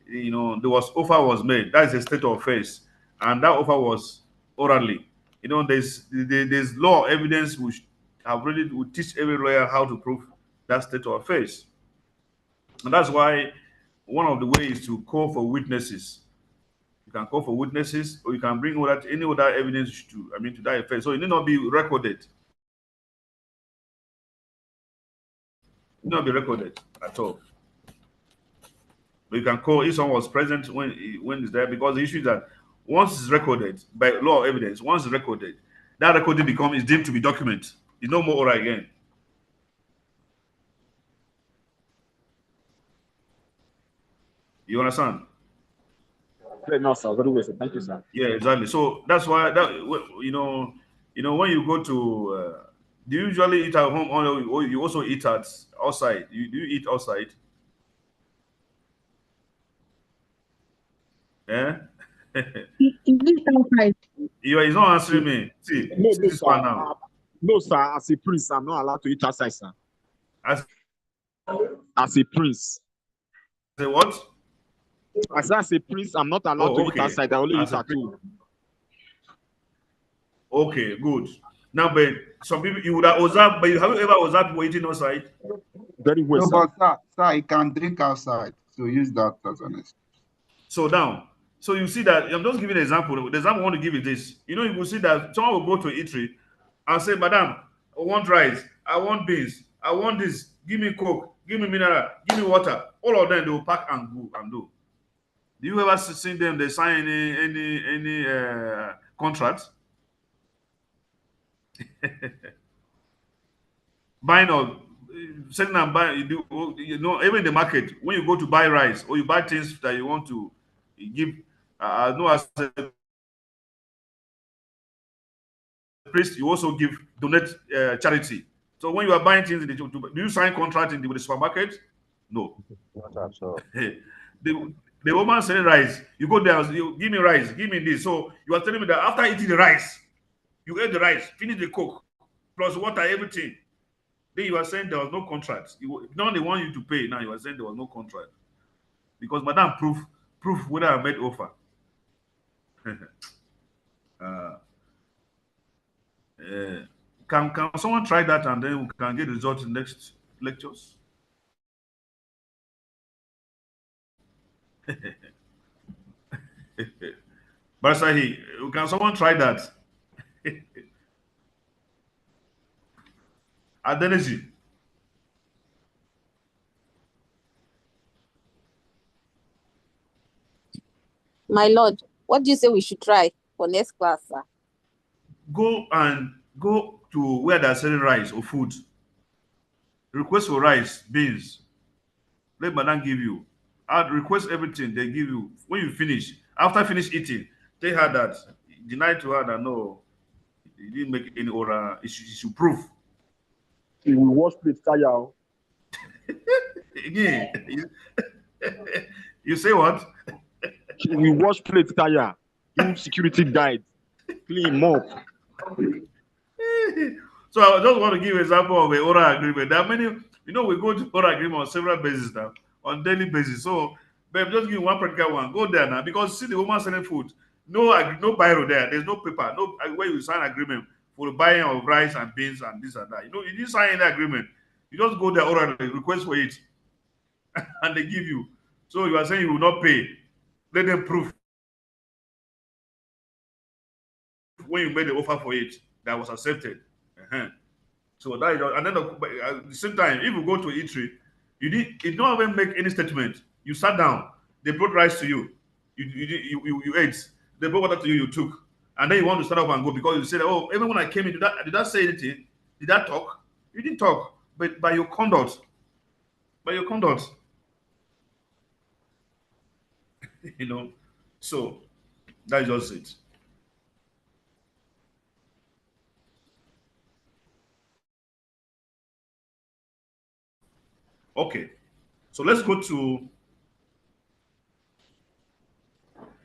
there was offer was made, that is a state of affairs, and that offer was orally. There's law evidence which have really will teach every lawyer how to prove that state of affairs, and that's why one of the ways to call for witnesses. You can call for witnesses, or you can bring any other evidence to that effect. So it need not be recorded. It need not be recorded at all. But you can call if someone was present when it's there, because the issue is that once it's recorded by law of evidence, once it's recorded, that recording becomes is deemed to be document. It's no more oral again. You understand? Clear now, sir. Very well, sir. Thank you, sir. Yeah, exactly. So that's why that when you go to do you usually eat at home or you also eat at outside? You do you eat outside? Yeah. This outside. He's not answering me. No, See no, this sir. one now. No, sir. As a prince, I'm not allowed to eat outside, sir. I As a prince. say what? As a prince, I'm not allowed to Oh, eat okay. outside. I only As eat a at home. Okay, good. Now, but some people you would have observed, but have you ever observed people eating outside? Very well, No, sir. but sir, you can drink outside. So use that as an excuse. So now, so you see that I'm just giving an example. The example I want to give is this. You will see that someone will go to an eatery and say, Madam, I want rice, I want beans, I want this, give me Coke, give me mineral, give me water. All of them they will pack and go and do. Do you ever see them they sign any contract? Buying or selling and buying, even in the market, when you go to buy rice or you buy things that you want to give, no, as a priest, you also give donate charity. So when you are buying things, do you sign contract with the supermarket? No. Not at all. the the woman selling rice, you go there, you give me rice, give me this. So you are telling me that after eating the rice, you ate the rice, finish the coke, plus water, everything. Then you are saying there was no contract. Now they want you to pay. Now you are saying there was no contract because madam proof whether I made offer. uh, uh, can someone try that and then we can get results in next lectures? Barsahi, can someone try that? Adeniji, My lord, what do you say we should try for next class, sir? go to where they're selling rice or food. Request for rice, beans. Let madam give you. I'd request everything they give you. When you finish, after finish eating, tell her that deny to her that no, you didn't make any order. You should prove. We will wash plate tire. Again, you say what? We wash plate tire. Do security guide. Clean mop. So I just want to give an example of an oral agreement. There are many, we go to oral agreement on several bases now, on daily basis. So, but just give one practical one. Go there now because see the woman selling food. No biro there. There's no paper. No where you sign agreement for the buying of rice and beans and this and that. You didn't sign any agreement. You just go there orally, request for it, and they give you. So you are saying you will not pay. Let them prove when you made the offer for it that was accepted. Uh-huh. So that is, and then at the same time, if you go to eatery, you don't even make any statement. You sat down, they brought rice to you, you ate, they brought water to you, you took, and then you want to start up and go because you said, oh, even when I came in, did that say anything? Did that talk? You didn't talk, but by your conduct, you know. So that's just it. Okay, so let's go to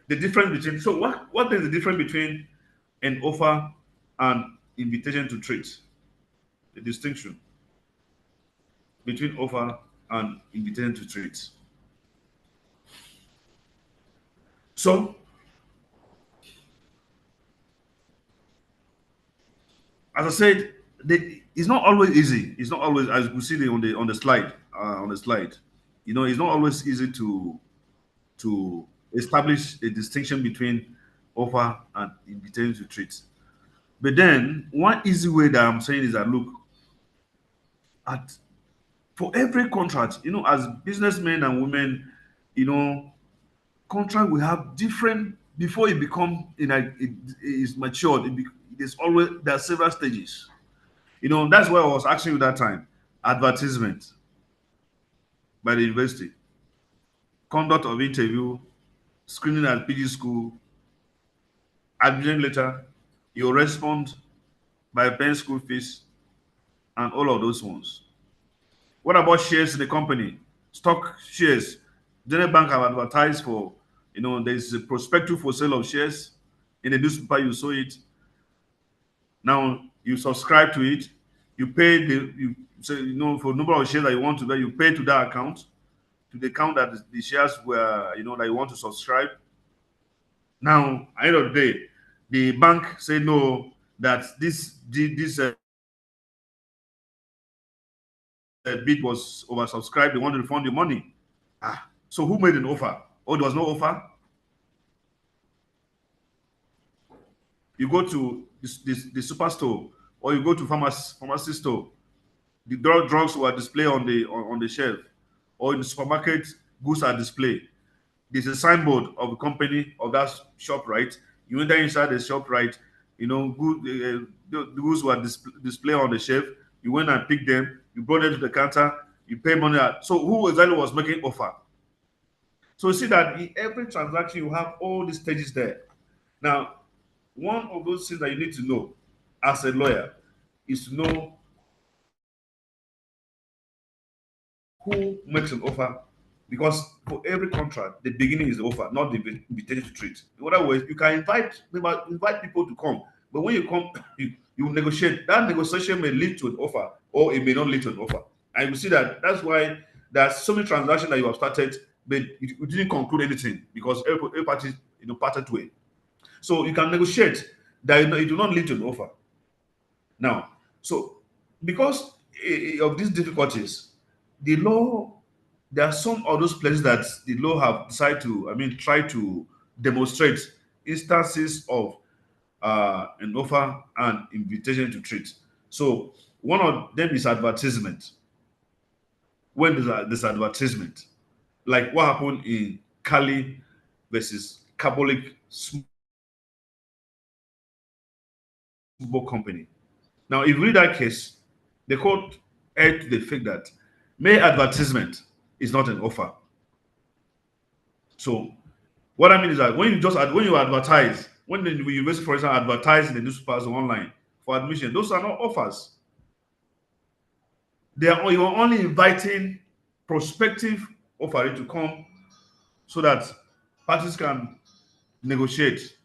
the difference between. So what is the difference between an offer and invitation to trade? The distinction between offer and invitation to trade. So, as I said, it's not always easy. It's not always, as you see on the slide. It's not always easy to establish a distinction between offer and invitation to trade. But then, one easy way that I'm saying is that look at for every contract, as businessmen and women, You know, contract will have different before it become it is matured. There's always there are several stages. You know, that's why I was asking you that time. Advertisement by the university, conduct of interview, screening at PG school, admission letter, you respond by paying school fees, and all of those ones. What about shares in the company? Stock shares. General Bank have advertised for, there's a prospectus for sale of shares in the newspaper. You saw it. Now you subscribe to it. You pay you say for the number of shares that you want to buy. You pay to that account, to the account that the shares were that you want to subscribe. Now at the end of the day, the bank say no, that this bid was oversubscribed. They want to refund the money. So who made an offer? Oh, there was no offer. You go to the superstore, or you go to pharmacy store. The drugs were displayed on the shelf, or in the supermarket, goods are displayed. There's a signboard of the company of that shop, right? You enter inside the shop, right? The goods were displayed on the shelf. You went and picked them. You brought them to the counter. You pay money. So who exactly was making offer? So you see that in every transaction you have all these stages there. Now, one of those things that you need to know as a lawyer is to know who makes an offer, because for every contract, the beginning is the offer, not the invitation to treat. In other words, you can invite people to come, but when you come, you negotiate. That negotiation may lead to an offer, or it may not lead to an offer. And you see that that's why there's so many transactions that you have started, but you didn't conclude anything because every party parted way. So you can negotiate that it do not lead to an offer. Now, so because of these difficulties, the law, there are some of those places that the law have decided to, try to demonstrate instances of an offer and invitation to treat. So one of them is advertisement. When there's advertisement, like what happened in Cali versus Catholic Smoke Company. Now, if you read that case, the court held to the fact that mere advertisement is not an offer. So, what I mean is that when you advertise, when the university, for example, advertise in the newspapers or online for admission, those are not offers. You are only inviting prospective offeree to come so that parties can negotiate,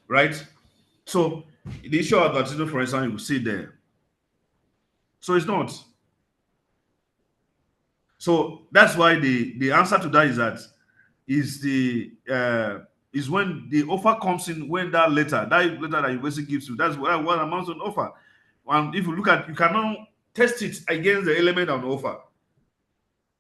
right? So, the issue of advertisement, for example, you will see there. So it's not. So that's why the answer to that is that is when the offer comes in, when that letter that university gives you, that's what amounts to an offer. And if you look at, you cannot test it against the element of the offer.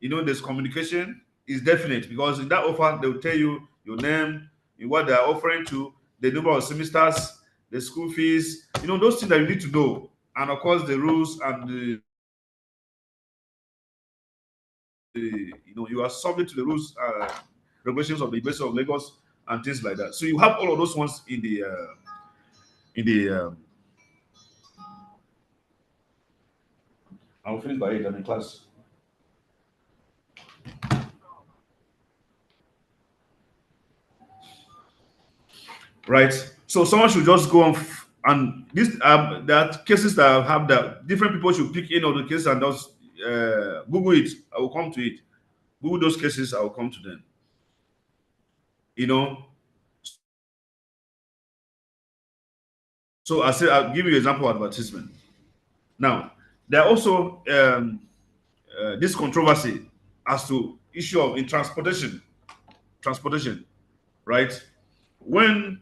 There's communication is definite, because in that offer they will tell you your name, what they are offering to, the number of semesters, the school fees, those things that you need to know, and of course the rules and you are subject to the rules, regulations of the University of Lagos and things like that. So you have all of those ones in the I'll finish by 8. I'm in class. Right. So someone should just go on and this there are cases that have that different people should pick any of the cases and just Google it. I will come to it. Google those cases, I will come to them. You know. So I'll give you an example of advertisement. Now, there are also this controversy as to issue of in transportation, right? When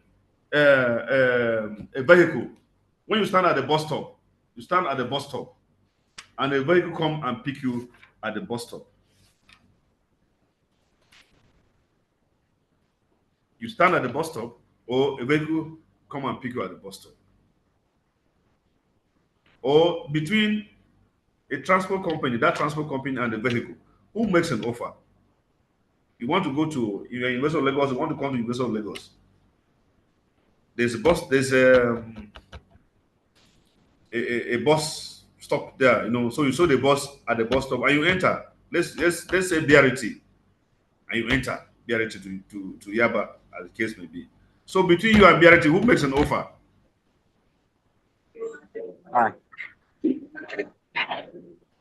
a vehicle, when you stand at the bus stop, and a vehicle come and pick you at the bus stop. You stand at the bus stop, or a vehicle come and pick you at the bus stop. Or between a transport company, that transport company and the vehicle, who makes an offer? You want to go to University of Lagos, you want to come to University of Lagos. There's a bus, there's a bus stop there, So you saw the bus at the bus stop and you enter. Let's say BRT, and you enter BRT to Yaba, as the case may be. So between you and BRT, who makes an offer?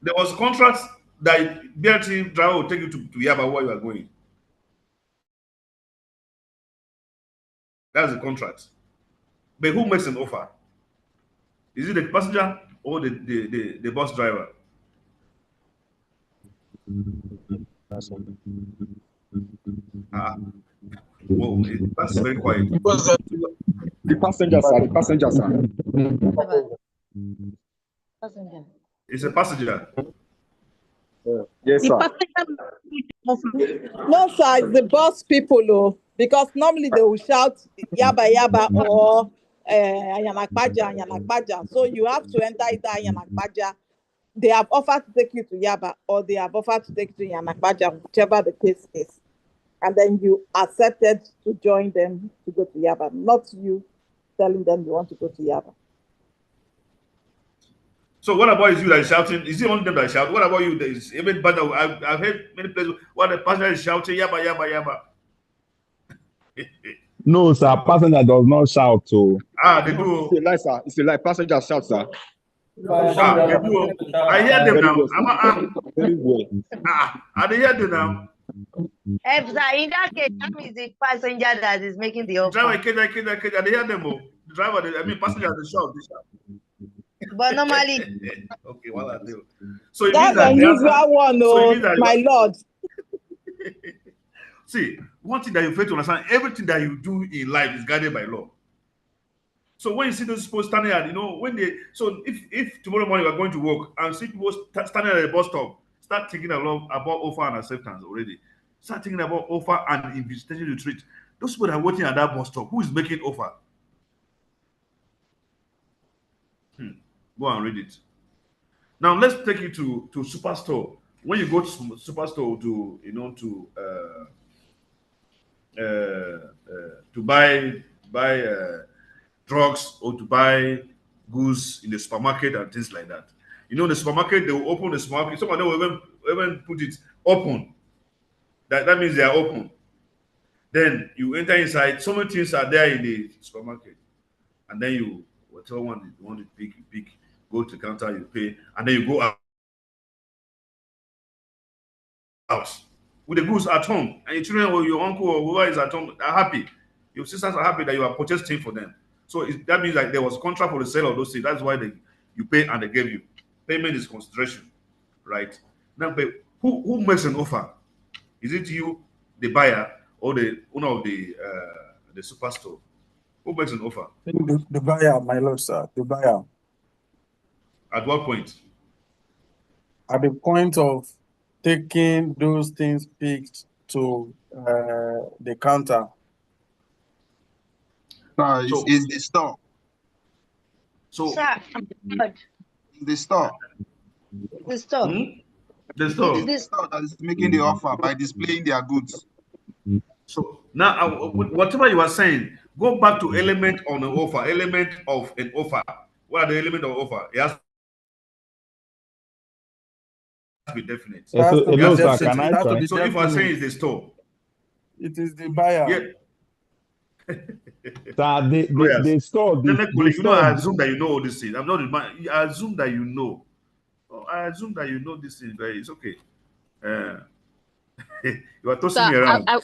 There was a contract that BRT driver will take you to Yaba where you are going. That's the contract. But who makes an offer? Is it the passenger or the bus driver? Whoa, that's very quiet. The passenger, sir. The passenger, sir. Passenger. It's a passenger. Yes, sir. No, sir, it's the bus people, oh, because normally they will shout yaba yaba or ayanakbaja. So you have to enter either ayanakbaja. They have offered to take you to Yaba, or they have offered to take you to Yanakbaja, whichever the case is. And then you accepted to join them to go to Yaba, not you telling them you want to go to Yaba. So what about you that is shouting? Is it only them that shout? What about you? That is even better. I've heard many places where the passenger is shouting yaba yaba yaba. No, sir. Passenger does not shout. So. They do. It's a lie, sir. It's a lie. Passenger shout, sir. They do. I hear them now. Very well. I hear them now. If in that case, that means the passenger that is making the offer. Driver, I hear them. The driver, passenger, they shout. But normally, okay, well I do. So it that's means that unusual one, my lord. See, one thing that you fail to understand: everything that you do in life is guided by law. So when you see those people standing at, if tomorrow morning you are going to work and see people standing at the bus stop, start thinking about offer and acceptance already. Start thinking about offer and invitation to treat. Those people that are waiting at that bus stop, who is making offer? Go and read it. Now let's take you to superstore. When you go to superstore to buy drugs or to buy goods in the supermarket and things like that. The supermarket, they will open the supermarket. Some of them will even put it open. That means they are open. Then you enter inside. So many things are there in the supermarket, and then you whatever one you want to pick, you pick. Go to the counter, you pay, and then you go out with the goods at home, and your children or your uncle or whoever is at home are happy. Your sisters are happy that you are purchasing for them. So that means that there was a contract for the sale of those things. That's why you pay and they gave you. Payment is consideration, right? Now, but who makes an offer? Is it you, the buyer, or the owner of the superstore? Who makes an offer? The buyer, my lord, sir. The buyer. At what point? At the point of taking those things picked to the counter. It's the store. So, sir, the store. The store. The store. It is the store that is making the offer by displaying their goods. So now, whatever you are saying, go back to element on an offer. Element of an offer. What are the elements of offer? It has to be definite. Hello, sir. Can I try? So if I'm saying it's the store, it is the buyer. Yeah. The store. I assume that you know all these things. I'm not. I assume that you know. I assume that you know these things. But it's okay. You are tossing me around. I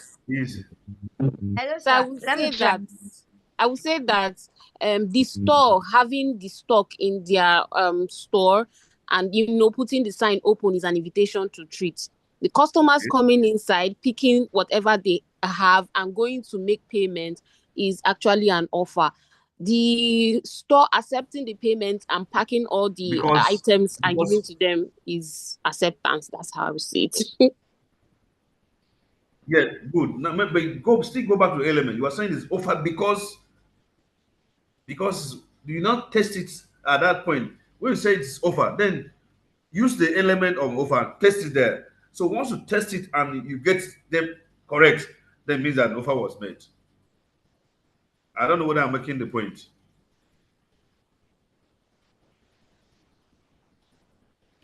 would say that the store having the stock in their store and putting the sign open is an invitation to treat. The customers coming inside, picking whatever they have and going to make payment is actually an offer. The store accepting the payment and packing all the items and giving to them is acceptance. That's how I would see it. Yeah, good. Now, but still go back to the element. You are saying it's offered because you not test it at that point. When you say it's offer, then use the element of offer, test it there. So once you test it and you get them correct, that means that an offer was made. I don't know whether I'm making the point.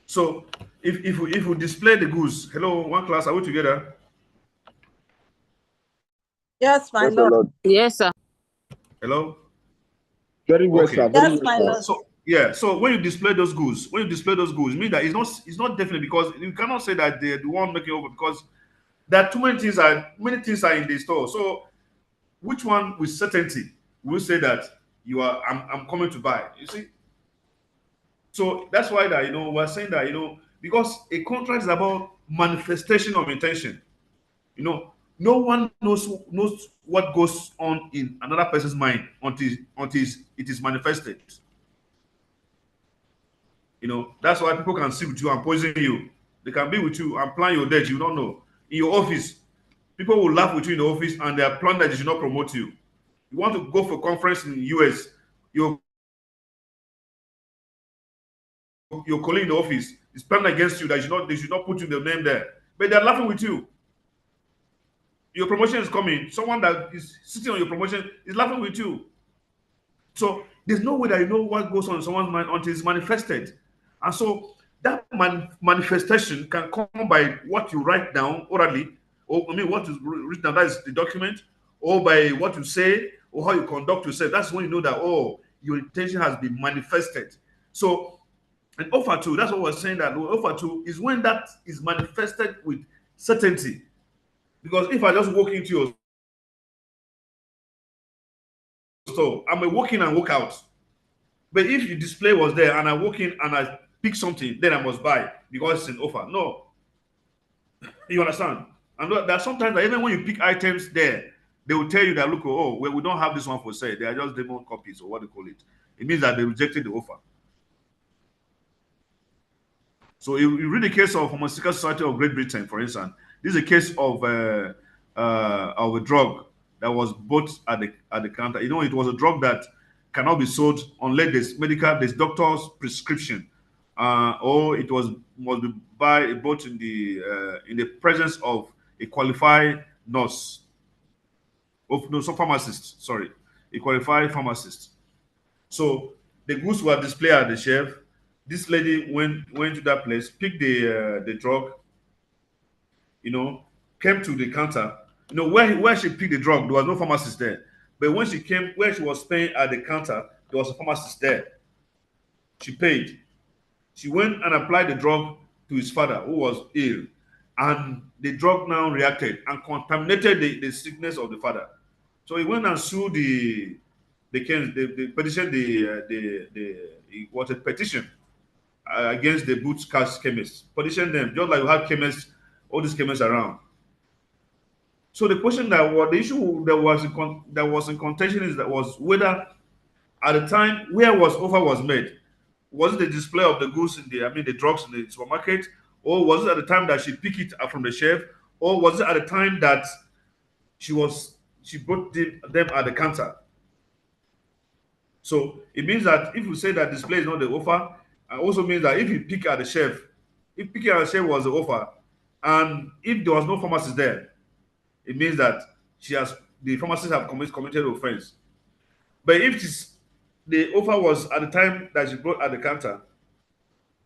So if we display the goods, hello, one class, are we together? Yes, my lord. Yes, sir. Hello? Very well, Okay. sir. Very Yes, my well, lord. sir. So when you display those goods, it means that it's not definite, because you cannot say that they're the one making over, because there are too many things are in the store. So which one with certainty will say that I'm coming to buy? You see? So that's why that we're saying that because a contract is about manifestation of intention. No one knows what goes on in another person's mind until it is manifested. That's why people can sit with you and poison you. They can be with you and plan your death. You don't know. In your office, people will laugh with you in the office and they are planning that they should not promote you. You want to go for a conference in the US, your colleague in the office is planning against you that they should not put your name there. But they're laughing with you. Your promotion is coming. Someone that is sitting on your promotion is laughing with you. So there's no way that you know what goes on in someone's mind until it's manifested. And so that manifestation can come by what you write down orally, or what is written down, that is the document, or by what you say, or how you conduct yourself. That's when you know that, your intention has been manifested. So an offer to, that's what we're saying, that offer to is when that is manifested with certainty. Because if I just walk into your store, I'm a walk in and walk out. But if the display was there and I walk in and I pick something, then I must buy because it's an offer. No, you understand? And there are sometimes that even when you pick items there, they will tell you that, look, well, we don't have this one for sale. They are just demo copies, or what they call it. It means that they rejected the offer. So you read the case of Homosexual Society of Great Britain, for instance. This is a case of a drug that was bought at the counter. It was a drug that cannot be sold unless there's doctor's prescription, or it must be bought in the presence of a qualified nurse, pharmacist. Sorry, a qualified pharmacist. So the goods were displayed at the shelf. This lady went to that place, picked the drug, came to the counter. Where she picked the drug, there was no pharmacist there. But when she came, where she was paying at the counter, there was a pharmacist there. She paid. She went and applied the drug to his father, who was ill. And the drug now reacted and contaminated the sickness of the father. So he went and sued the petition, it was a petition against the boots cash chemists. Petition them, just like we have chemists, all these chemists around. So the question the issue that was in contention was whether at the time where offer was made, was it the display of the goods the drugs in the supermarket, or was it at the time that she picked it up from the shelf, or was it at the time that she brought them at the counter? So it means that if you say that display is not the offer, it also means that if you pick at the shelf, if picking at the shelf was the offer, and if there was no pharmacist there, it means that the pharmacist have committed offense. But if the offer was at the time that she brought at the counter,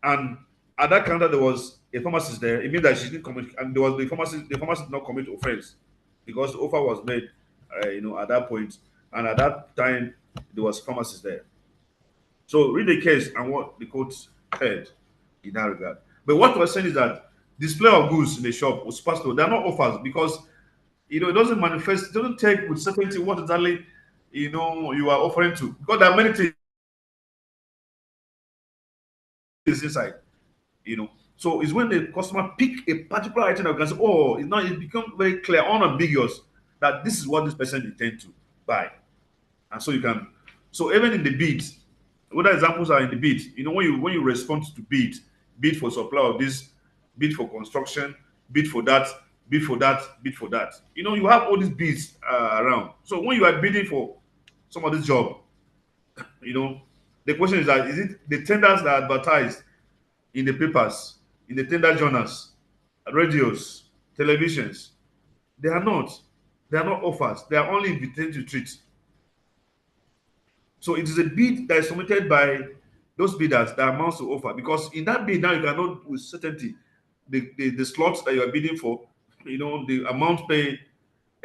and at that counter there was a pharmacist there, it means that she didn't commit, and there was the pharmacist did not commit offense because the offer was made, at that point, and at that time there was a pharmacist there. So read the case and what the court said in that regard. But what we're saying is that display of goods in the shop was supposed to, they're not offers because it doesn't manifest, it doesn't take with certainty what exactly you are offering to. Because there are many things inside. So it's when the customer pick a particular item that can say, it becomes very clear, unambiguous that this is what this person intend to buy. And so you can So even in the bid, other examples are in the bid. When you respond to bid for supply of this, bid for construction, bid for that, bid for that, bid for that. You have all these bids around. So when you are bidding for some of this job, the question is that is it the tenders that are advertised in the papers, in the tender journals, radios, televisions? They are not. They are not offers. They are only invitation to treat. So it is a bid that is submitted by those bidders that amounts to offer. Because in that bid now you can know with certainty the slots that you are bidding for, the amount paid,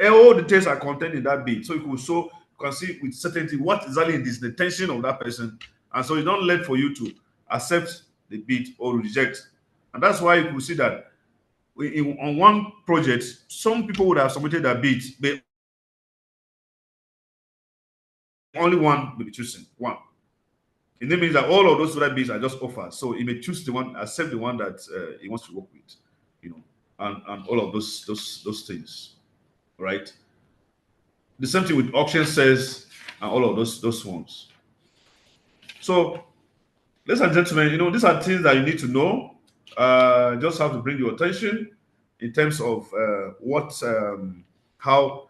all the details are contained in that bid. So you can see with certainty what exactly is the intention of that person. And so it's not left for you to accept the bid or reject. And that's why you could see that on one project, some people would have submitted their bid, but only one will be chosen. One. And that means that all of those other bids are just offers. So he may choose the one, accept the one that he wants to work with, and all of those things, right? The same thing with auction sales and all of those ones. So, ladies and gentlemen, these are things that you need to know. Just have to bring your attention in terms of how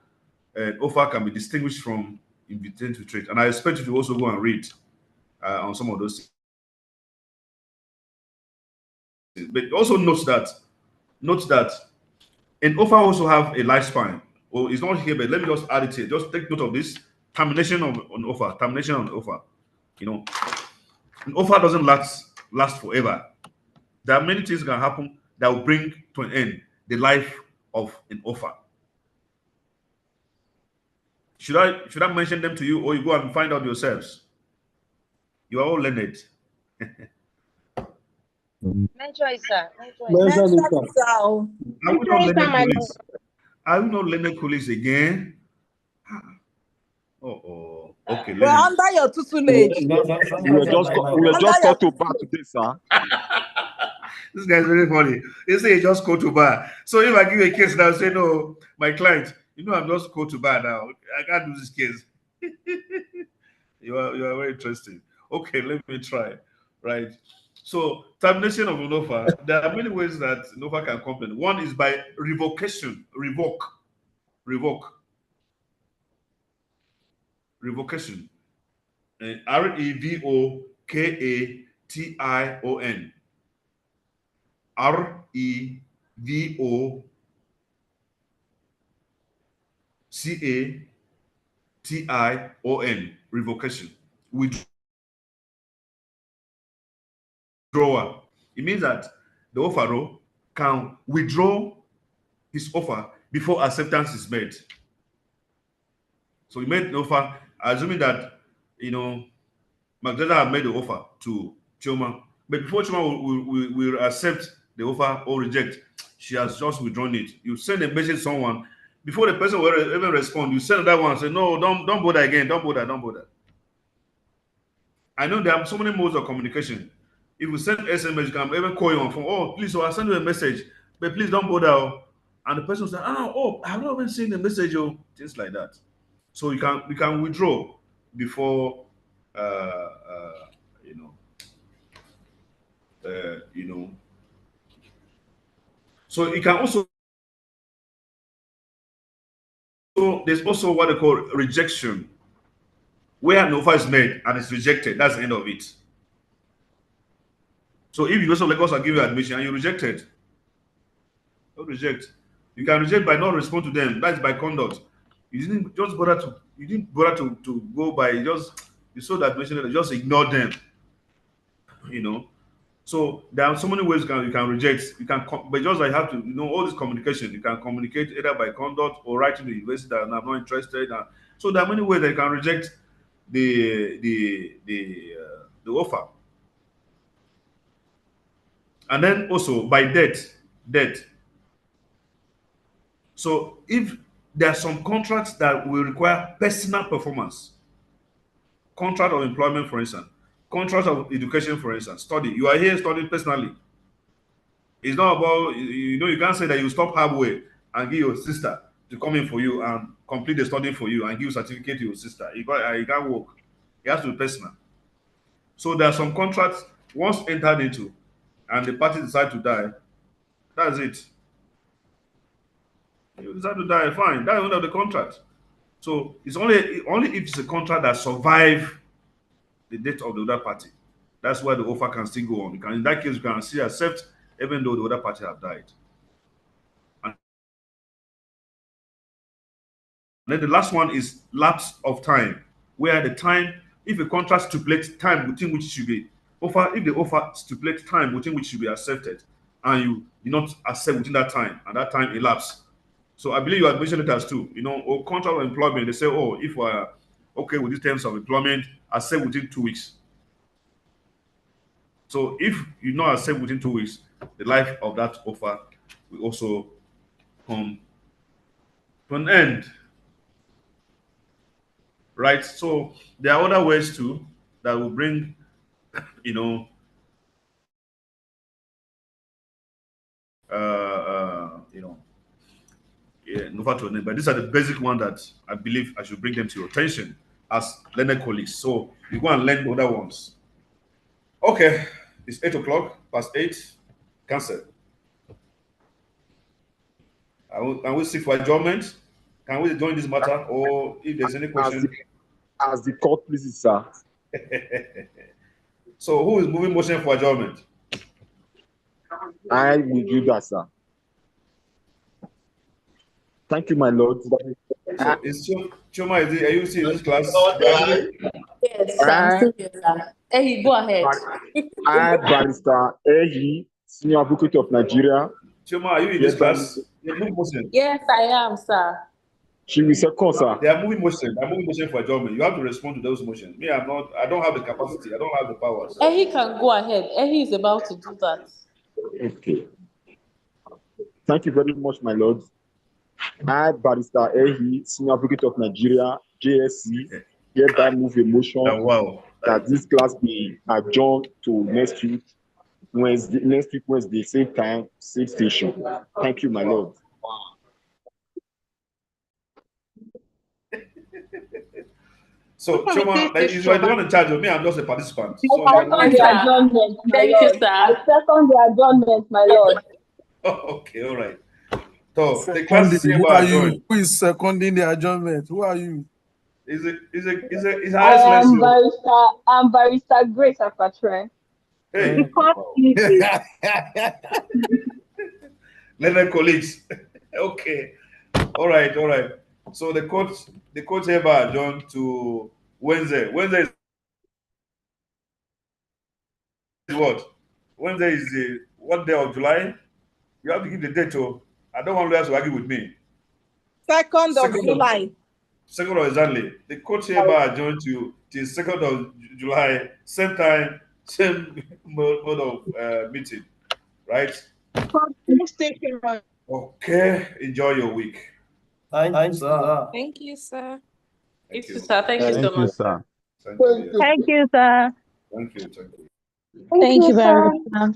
an offer can be distinguished from invitation to trade. And I expect you to also go and read on some of those things. But also note that an offer also have a lifespan. Well, it's not here, but let me just add it here. Just take note of this: termination of an offer. Termination on offer. An offer doesn't last forever. There are many things that can happen that will bring to an end the life of an offer. Should I mention them to you, or you go and find out yourselves? You are all learned. Mention it, sir. Mention it, sir. So, Are we not learned colleagues? Are we not learned colleagues again? Okay. we're under your tutelage. We were just called to bar today, sir. This guy's very funny. He say he just go to bar. So if I give you a case now, say no, my client, I'm just go to bar now. I can't do this case. You are very interesting. Okay, let me try. Right. So termination of an offer. There are many ways that an offer can come. One is by revocation. Revocation. REVOKATION. REVOCATION. Revocation. Withdrawal. It means that the offeror can withdraw his offer before acceptance is made. So he made the offer, assuming that McDonald had made the offer to Chioma, but before Chioma will accept the offer or reject, she has just withdrawn it. You send a message to someone before the person will even respond. You send that one and say, no, don't bother again, don't bother. I know there are so many modes of communication. If you send SMS, you can even call you on phone. Oh, please, I'll send you a message, but please don't bother. And the person will say, I've not even seen the message, things like that. So we can withdraw before So it can also, there's also what they call rejection, where an offer is made and it's rejected. That's the end of it. So if you also Lagos will give you admission and you reject it, don't reject. You can reject by not respond to them. That's by conduct. You didn't bother to go by, you saw that admission, just ignore them. So there are so many ways you can reject. But just like you have to all this communication. You can communicate either by conduct or write to the university that I'm not interested. So there are many ways that you can reject the offer. And then also by debt. So if there are some contracts that will require personal performance, contract of employment, for instance, contract of education, for instance, study. You are here studying personally. It's not about you can't say that you stop halfway and give your sister to come in for you and complete the study for you and give certificate to your sister. You can't work. It has to be personal. So there are some contracts once entered into, and the party decide to die. That's it. You decide to die, fine. That's the end of the contract. So it's only if it's a contract that survive the death of the other party. That's why the offer can still go on. You can, in that case, you can still accept even though the other party have died. And then the last one is lapse of time, where the time, if a contract stipulates time within which it should be offer, if the offer stipulates time within which it should be accepted, and you do not accept within that time, and that time elapsed. So I believe you had mentioned it as two. Or contract of employment, they say, oh, if we're okay with these terms of employment, accept within 2 weeks. So if you not accept within 2 weeks, the life of that offer will also come to an end. Right? So there are other ways too that will bring, you know, Nova to an end. But these are the basic ones that I believe I should bring them to your attention as learned colleagues. So you go and learn the other ones. Okay, it's 8 o'clock, past 8. Cancel. Can we seek for adjournment? Can we join this matter? Or if there's any question? As the court pleases, sir. So who is moving motion for adjournment? I will do that, sir. Thank you, my lord. So is Choma, are you still in this class? Yes, I'm still here, sir. Hey, go ahead. I, Barrister Ehi, Senior Advocate of Nigeria. Choma, are you in this class? They're moving motion. Yes, I am, sir. She will second, sir. They are moving motion. They're moving motion for adjournment. You have to respond to those motions. Me, I'm not. I don't have the capacity. I don't have the powers. Ehi can go ahead. Ehi is about to do that. Okay. Thank you very much, my lord. I, Barrister Ehi, Senior Advocate of Nigeria, JSC, hereby move a motion that this class be adjourned to next week, Wednesday, same time, same station. Thank you, my lord. So, Choma, you are the one in charge of me. I'm just a participant. So I second the adjournment, my Thank lord. you, sir. I second the adjournment, my lord. Okay, all right. So the class is who are you? Who is seconding the adjournment? Who are you? Is I'm Barrister Grace Afatre. Hey. Learned colleagues. Okay. All right. So the court hereby adjourned to Wednesday. Wednesday is what? Wednesday is the what day of July? You have to give the date to. I don't want lawyers to argue with me. 2nd of July. 2nd of exactly. The court hereby adjourned to the 2nd of July, same time, same mode of meeting, right? Okay. Enjoy your week. Thanks, sir. Thank you, sir. Thank you, sir. Thank you so much. Sir. Thank you. Thank you, sir. Thank you. Thank you very much.